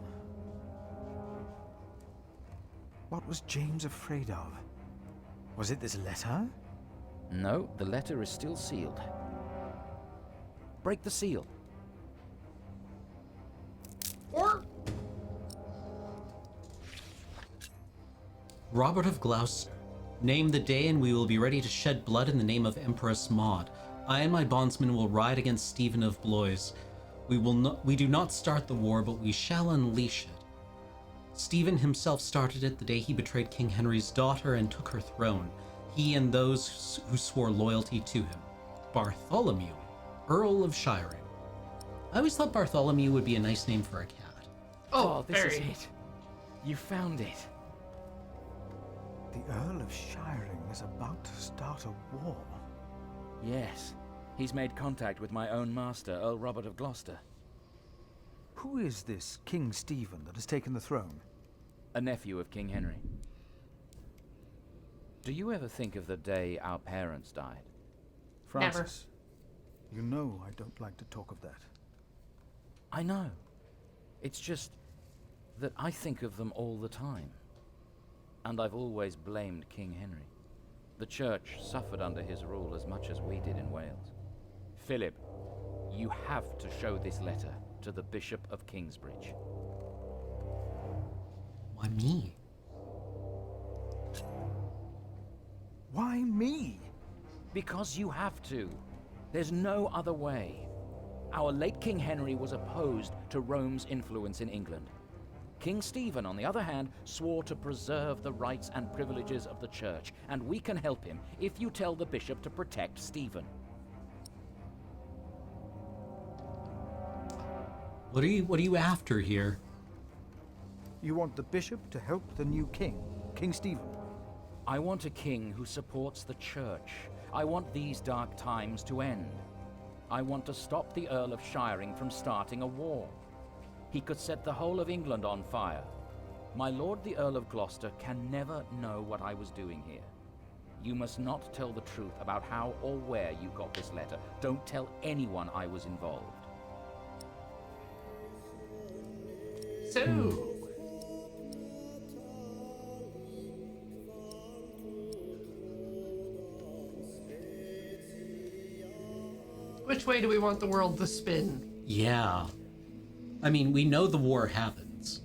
What was James afraid of? Was it this letter? No, the letter is still sealed. Break the seal. Or Robert of Gloucester, name the day and we will be ready to shed blood in the name of Empress Maud. I and my bondsmen will ride against Stephen of Blois. We do not start the war, but we shall unleash it. Stephen himself started it the day he betrayed King Henry's daughter and took her throne, he and those who swore loyalty to him. Bartholomew, Earl of Shiring. I always thought Bartholomew would be a nice name for a cat. Oh, this is very. it. You found it. The Earl of Shiring is about to start a war. Yes. He's made contact with my own master, Earl Robert of Gloucester. Who is this King Stephen that has taken the throne? A nephew of King Henry. Do you ever think of the day our parents died? Francis, you know I don't like to talk of that. I know. It's just that I think of them all the time. And I've always blamed King Henry. The church suffered under his rule as much as we did in Wales. Philip, you have to show this letter to the Bishop of Kingsbridge. Why me? Why me? Because you have to. There's no other way. Our late King Henry was opposed to Rome's influence in England. King Stephen, on the other hand, swore to preserve the rights and privileges of the church, and we can help him if you tell the bishop to protect Stephen. What are you after here? You want the bishop to help the new king, King Stephen? I want a king who supports the church. I want these dark times to end. I want to stop the Earl of Shiring from starting a war. He could set the whole of England on fire. My lord the Earl of Gloucester can never know what I was doing here. You must not tell the truth about how or where you got this letter. Don't tell anyone I was involved. So, which way do we want the world to spin? Yeah. I mean, we know the war happens.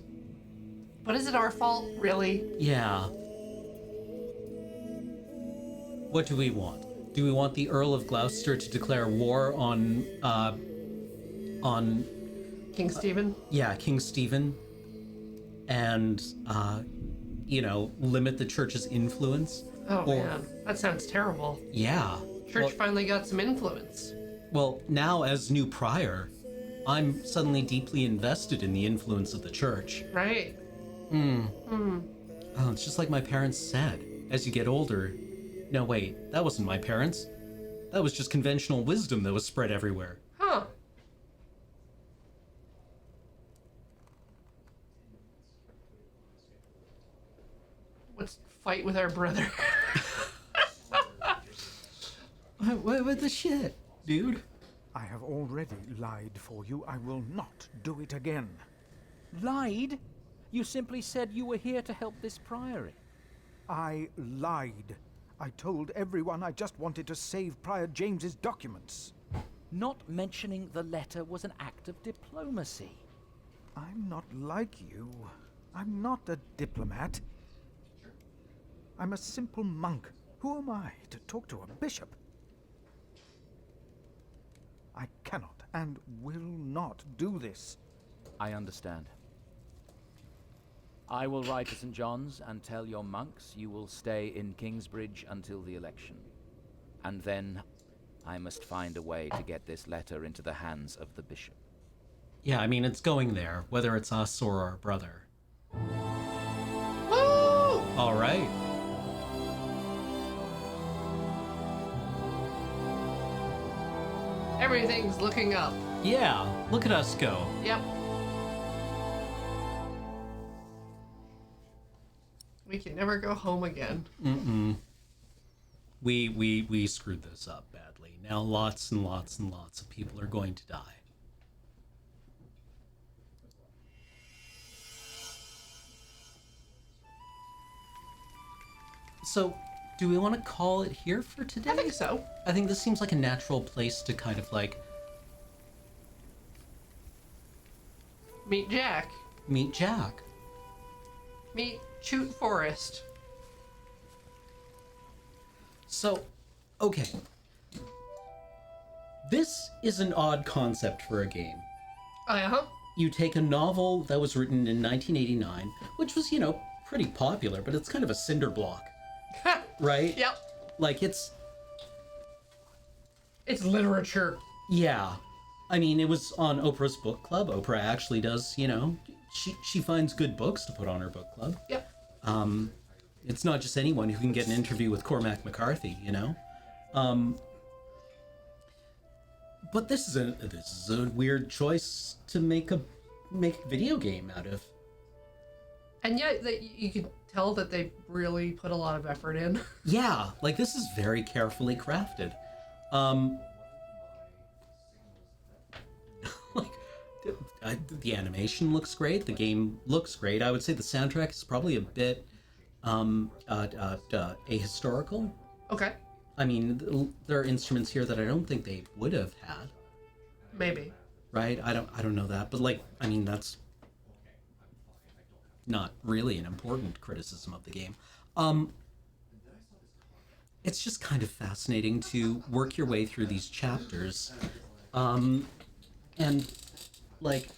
But is it our fault, really? Yeah. What do we want? Do we want the Earl of Gloucester to declare war on King Stephen? Yeah, King Stephen. And limit the church's influence. Oh, man. That sounds terrible. Yeah. Church finally got some influence. Well, now as new prior, I'm suddenly deeply invested in the influence of the church. Right. Oh, it's just like my parents said. As you get older... No, wait, that wasn't my parents. That was just conventional wisdom that was spread everywhere. Huh. Let's fight with our brother. What the shit, dude? I have already lied for you. I will not do it again. Lied? You simply said you were here to help this priory. I lied. I told everyone I just wanted to save Prior James's documents. Not mentioning the letter was an act of diplomacy. I'm not like you. I'm not a diplomat. I'm a simple monk. Who am I to talk to a bishop? I cannot and will not do this. I understand. I will ride to St. John's and tell your monks you will stay in Kingsbridge until the election. And then I must find a way to get this letter into the hands of the bishop. Yeah, I mean, it's going there, whether it's us or our brother. Woo! All right. Everything's looking up. Yeah, look at us go. Yep. We can never go home again. We screwed this up badly. Now lots and lots and lots of people are going to die. So, do we want to call it here for today? I think so. I think this seems like a natural place to kind of like... Meet Jack. Meet Jack. Meet Chute Forest. So, okay. This is an odd concept for a game. Uh-huh. You take a novel that was written in 1989, which was, pretty popular, but it's kind of a cinder block. Right? Yep. Like, it's literature. Yeah. I mean, it was on Oprah's book club. Oprah actually does, she finds good books to put on her book club. Yep. It's not just anyone who can get an interview with Cormac McCarthy, But this is a weird choice to make a video game out of. And yet, you could tell that they really put a lot of effort in. Yeah, like this is very carefully crafted. The animation looks great. The game looks great. I would say the soundtrack is probably a bit ahistorical. Okay. I mean, there are instruments here that I don't think they would have had. Maybe. Right? I don't know that, but that's not really an important criticism of the game. It's just kind of fascinating to work your way through these chapters. And like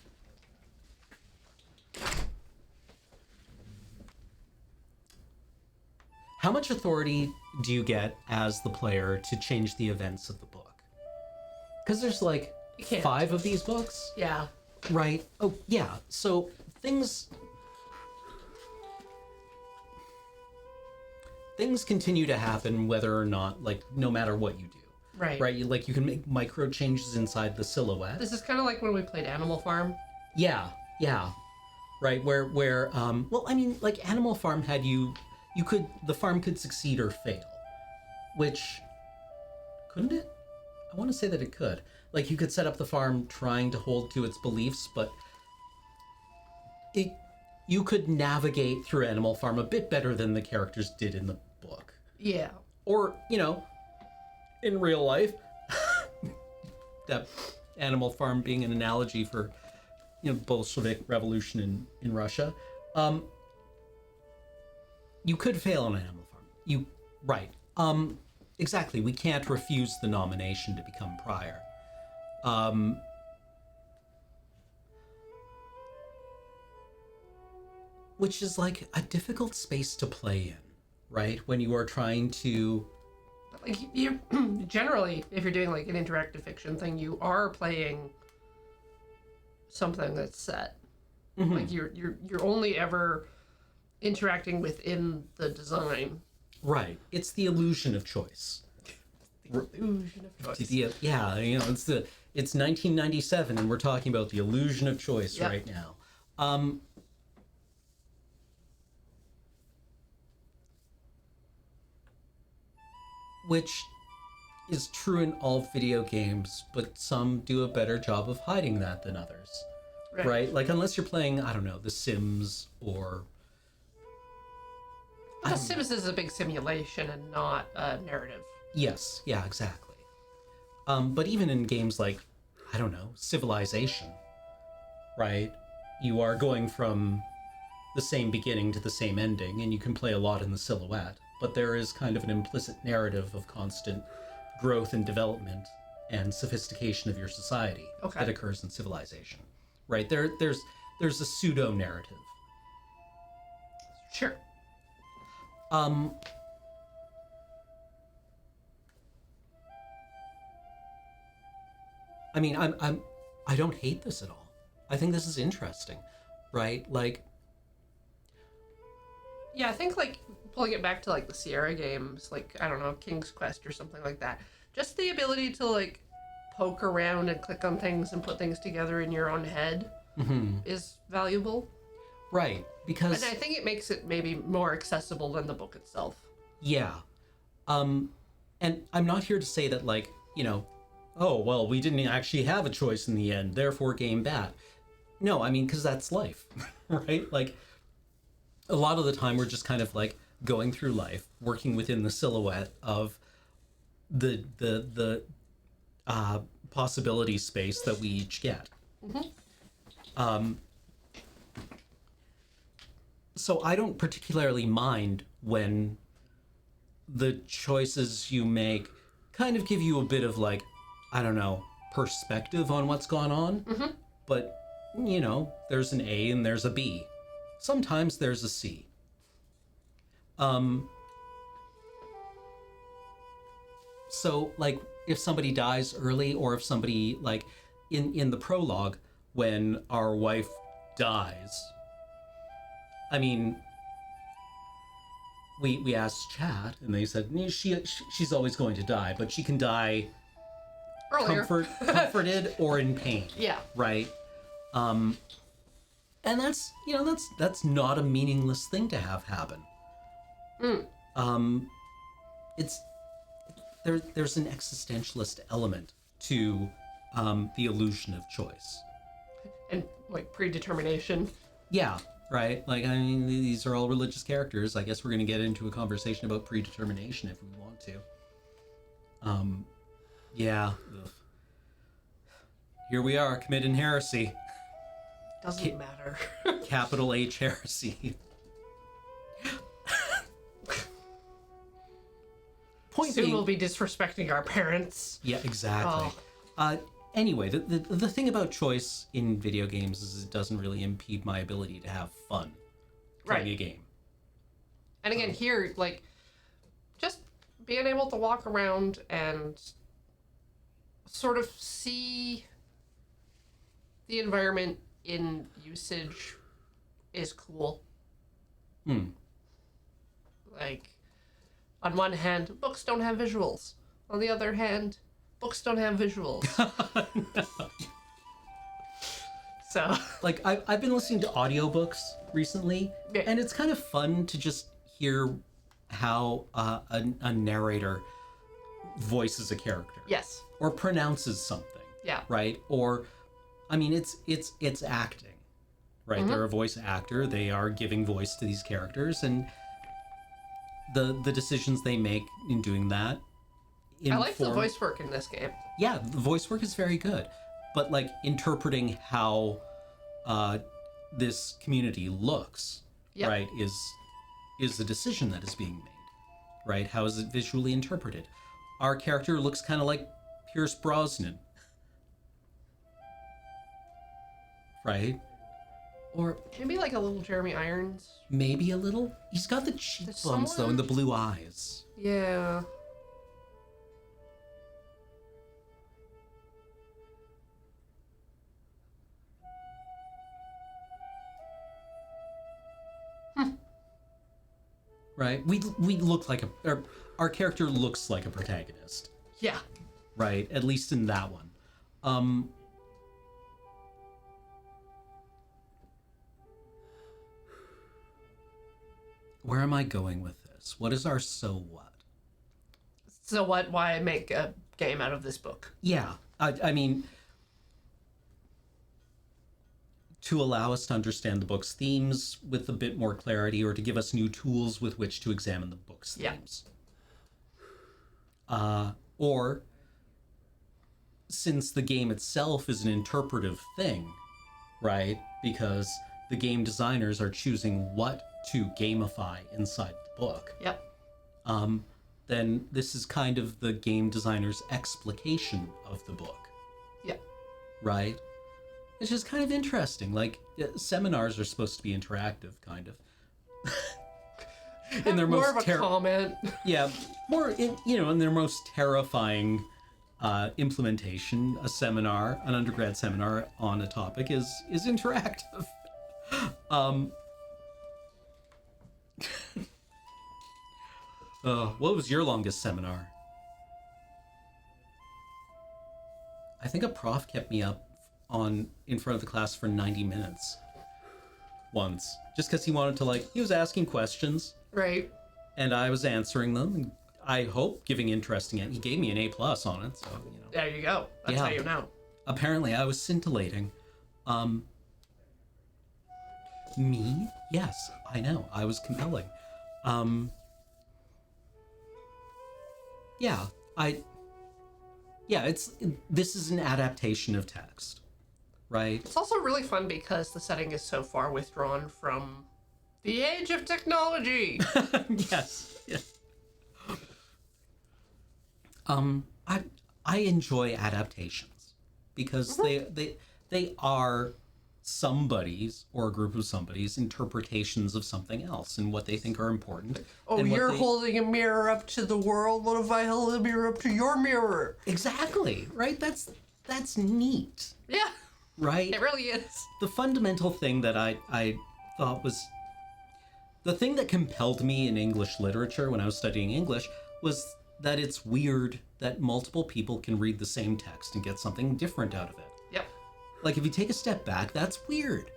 how much authority do you get as the player to change the events of the book? Because there's like 5 of these books. Yeah. Right. Oh, yeah. So things continue to happen whether or not, like, no matter what you do. Right. Right. You can make micro changes inside the silhouette. This is kind of like when we played Animal Farm. Yeah. Yeah. Right. Where well, I mean, like Animal Farm had the farm could succeed or fail, which couldn't it? I want to say that it could. Like you could set up the farm trying to hold to its beliefs, but you could navigate through Animal Farm a bit better than the characters did in the book. Yeah. Or, in real life, that Animal Farm being an analogy for, Bolshevik revolution in Russia. You could fail on Animal Farm. Right. Exactly. We can't refuse the nomination to become prior. which is like a difficult space to play in, right? When you are trying to... Like, you generally, if you're doing like an interactive fiction thing, you are playing something that's set. Mhm. Like you're only ever interacting within the design. Right. It's the illusion of choice. Illusion of choice. Yeah, it's 1997 and we're talking about the illusion of choice Yep. right now. Which is true in all video games, but some do a better job of hiding that than others. Right? Like, unless you're playing, I don't know, The Sims or... The Sims is a big simulation and not a narrative. Yes, yeah, exactly. But even in games like, I don't know, Civilization, right? You are going from the same beginning to the same ending, and you can play a lot in the silhouette, but there is kind of an implicit narrative of constant growth and development and sophistication of your society that occurs in Civilization, right? There's a pseudo narrative. Sure. I mean, I don't hate this at all. I think this is interesting, right? Like, Yeah, I think like pulling it back to like the Sierra games, like I don't know, King's Quest or something like that. Just the ability to like poke around and click on things and put things together in your own head is valuable. Right, because... And I think it makes it maybe more accessible than the book itself. Yeah. And I'm not here to say that, like, you know, oh, well, we didn't actually have a choice in the end, therefore game bad. No, I mean, because that's life, right? Like, a lot of the time we're just kind of, like, going through life, working within the silhouette of the possibility space that we each get. So I don't particularly mind when the choices you make kind of give you a bit of, like, I don't know, perspective on what's gone on. But, you know, there's an A and there's a B. Sometimes there's a C. So, like, if somebody dies early, or if somebody, like, in the prologue, when our wife dies, I mean, we asked chat, and they said she's always going to die, but she can die earlier, comforted or in pain. Yeah. Right. And that's, you know, that's not a meaningless thing to have happen. It's there's an existentialist element to the illusion of choice and like predetermination. Yeah. Right? Like, I mean, these are all religious characters. I guess we're going to get into a conversation about predetermination if we want to. Yeah. Ugh. Here we are, committing heresy. Doesn't matter. Capital H heresy. Point Soon being, we'll be disrespecting our parents. Yeah, exactly. Anyway, the thing about choice in video games is it doesn't really impede my ability to have fun playing a game. And again, here, like, just being able to walk around and sort of see the environment in usage is cool. Like, on one hand, books don't have visuals. On the other hand, books don't have visuals. So, like, I've been listening to audiobooks recently, and it's kind of fun to just hear how a narrator voices a character. Yes. Or pronounces something. Yeah. Right? Or, I mean, it's acting, right? They're a voice actor. They are giving voice to these characters, and the decisions they make in doing that. I like the voice work in this game. Yeah, the voice work is very good. But, like, interpreting how this community looks, right, is a decision that is being made, right? How is it visually interpreted? Our character looks kind of like Pierce Brosnan, right? Or maybe like a little Jeremy Irons. maybe a little. He's got the cheekbones though, and the blue eyes. Yeah. Right? We look like our character looks like a protagonist. Yeah. Right? At least in that one. Where am I going with this? What is our so what? So what? Why make a game out of this book? Yeah. I mean, to allow us to understand the book's themes with a bit more clarity, or to give us new tools with which to examine the book's themes. Or, since the game itself is an interpretive thing, right? Because the game designers are choosing what to gamify inside the book. Yep. Then this is kind of the game designer's explication of the book. Yep. Right? It's just kind of interesting. Like, seminars are supposed to be interactive, kind of. In their more most of a comment. Yeah, more in their most terrifying implementation. A seminar, an undergrad seminar on a topic is interactive. What was your longest seminar? I think a prof kept me up in front of the class for 90 minutes once, just because he wanted to, he was asking questions, right, and I was answering them, and I hope giving interesting he gave me an A+ on it, so there you go. That's how you know. Apparently I was scintillating. Me? Yes, I know, I was compelling. This is an adaptation of text, right? It's also really fun because the setting is so far withdrawn from the age of technology. Yes. I enjoy adaptations because they are somebody's, or a group of somebody's, interpretations of something else and what they think are important. Oh, you're holding a mirror up to the world. What if I held a mirror up to your mirror? Exactly, right? That's neat. Yeah. Right? It really is. The fundamental thing that I thought was... The thing that compelled me in English literature when I was studying English was that it's weird that multiple people can read the same text and get something different out of it. Yep. Like, if you take a step back, that's weird.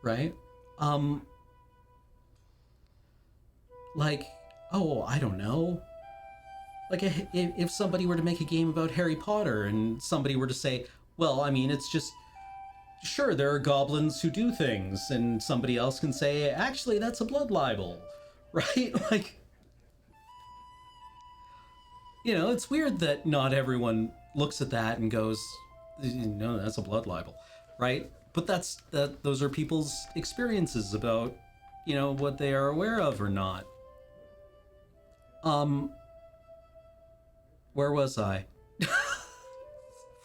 Right? I don't know. Like, if somebody were to make a game about Harry Potter and somebody were to say, well, I mean, it's just... Sure, there are goblins who do things, and somebody else can say, actually, that's a blood libel. Right? It's weird that not everyone looks at that and goes, no, that's a blood libel, right? But those are people's experiences about, what they are aware of or not. Where was I? For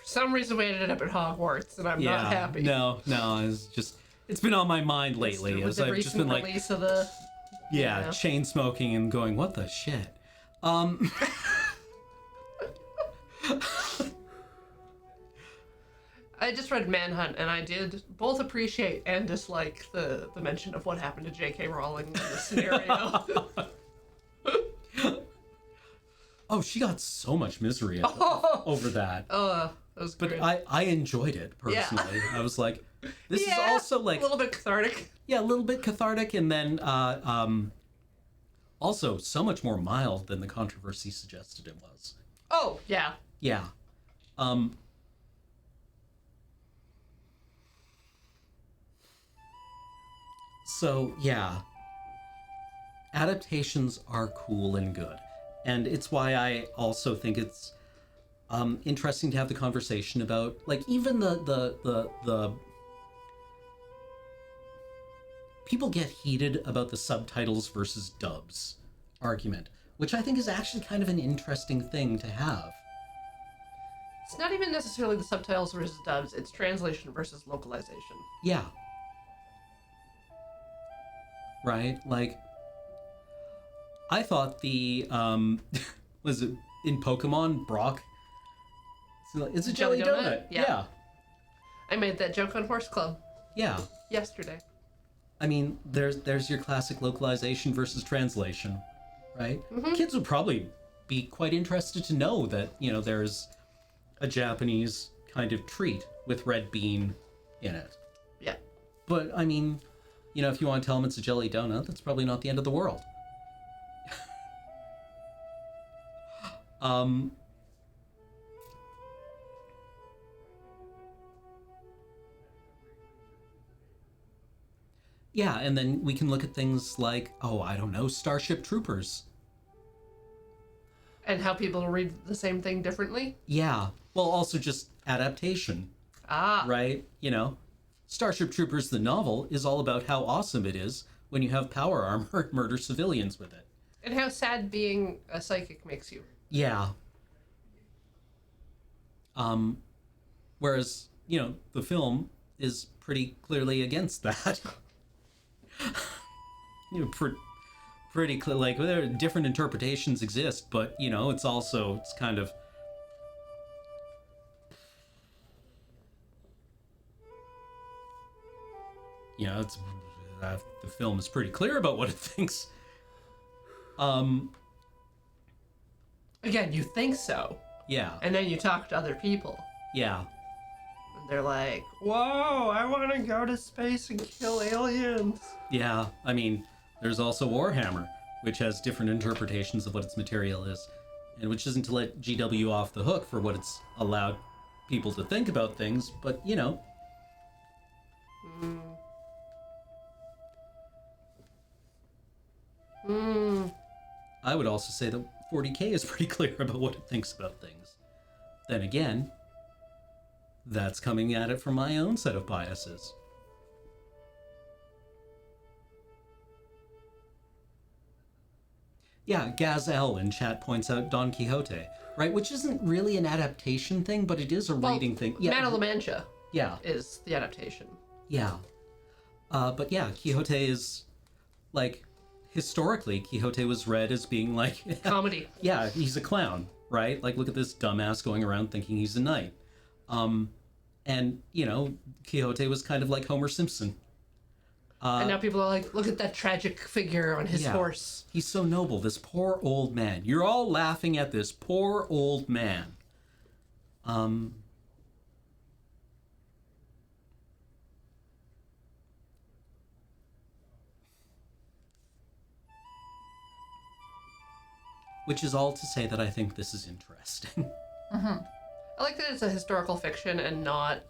some reason we ended up at Hogwarts, and I'm not happy. No, it's been on my mind lately. With the I've recent just been release of the... chain smoking and going, what the shit? I just read Manhunt, and I did both appreciate and dislike the mention of what happened to J.K. Rowling in this scenario. Oh, she got so much misery over that. That was but great. I enjoyed it, personally. I was like, this is also a little bit cathartic. Yeah, a little bit cathartic, and then also so much more mild than the controversy suggested it was. Oh, yeah. Yeah. So, yeah. Adaptations are cool and good. And it's why I also think it's interesting to have the conversation about, even the people get heated about the subtitles versus dubs argument, which I think is actually kind of an interesting thing to have. It's not even necessarily the subtitles versus dubs, it's translation versus localization. Yeah. right? Like, I thought the, was it in Pokemon, Brock? It's a jelly donut. Yeah. I made that joke on Horse Club. Yeah. Yesterday. I mean, there's your classic localization versus translation, right? Mm-hmm. Kids would probably be quite interested to know that, there's a Japanese kind of treat with red bean in it. Yeah. But, I mean, if you want to tell them it's a jelly donut, that's probably not the end of the world. Yeah, and then we can look at things like, I don't know, Starship Troopers. And how people read the same thing differently? Yeah. Well, also just adaptation. Ah. Right? Starship Troopers, the novel, is all about how awesome it is when you have power armor and murder civilians with it. And how sad being a psychic makes you. Yeah. Whereas, the film is pretty clearly against that. Pretty clear, like, there are different interpretations exist, but, it's kind of... the film is pretty clear about what it thinks. Again, you think so. Yeah. And then you talk to other people. Yeah. And they're like, whoa, I want to go to space and kill aliens. Yeah, I mean, there's also Warhammer, which has different interpretations of what its material is, and which isn't to let GW off the hook for what it's allowed people to think about things, but, I would also say that 40K is pretty clear about what it thinks about things. Then again, that's coming at it from my own set of biases. Yeah, Gazelle in chat points out Don Quixote, right? Which isn't really an adaptation thing, but it is a reading thing. Yeah. Man of La Mancha is the adaptation. Yeah. But yeah, Quixote is, like, historically, Quixote was read as being like... comedy. Yeah, he's a clown, right? Like, look at this dumbass going around thinking he's a knight. And, Quixote was kind of like Homer Simpson. And now people are like, look at that tragic figure on his horse. He's so noble, this poor old man. You're all laughing at this poor old man. Which is all to say that I think this is interesting. Mm-hmm. I like that it's a historical fiction and not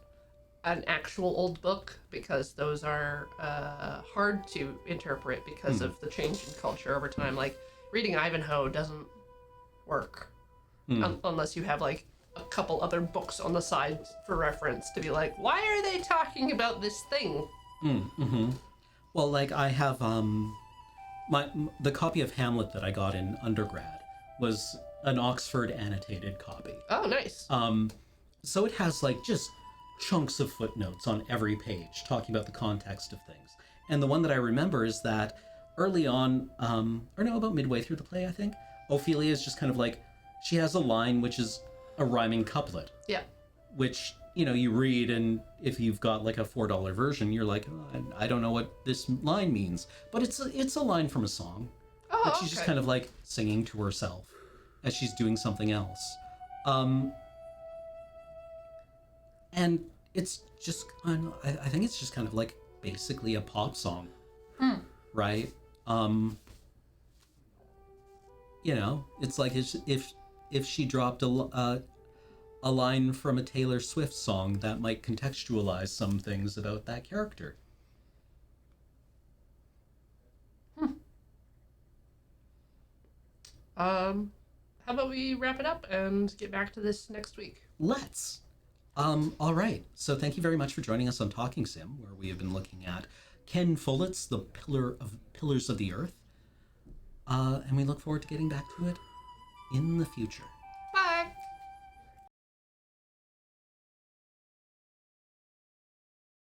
an actual old book, because those are hard to interpret because of the change in culture over time. Like, reading Ivanhoe doesn't work unless you have, like, a couple other books on the side for reference to be like, why are they talking about this thing? Mm-hmm. Well, like, I have the copy of Hamlet that I got in undergrad was an Oxford annotated copy. Oh, nice. So it has, like, just chunks of footnotes on every page talking about the context of things. And the one that I remember is that early on, about midway through the play, I think, Ophelia is just kind of like, she has a line which is a rhyming couplet. Yeah. Which, you read, and if you've got like a $4 version, you're like, I don't know what this line means. But it's a line from a song that she's just kind of like singing to herself as she's doing something else. And it's just, I think it's just kind of like basically a pop song, right? It's like if she dropped a line from a Taylor Swift song that might contextualize some things about that character. How about we wrap it up and get back to this next week? Let's. All right. So thank you very much for joining us on Talking Sim, where we have been looking at Ken Follett's The Pillars of the Earth. And we look forward to getting back to it in the future.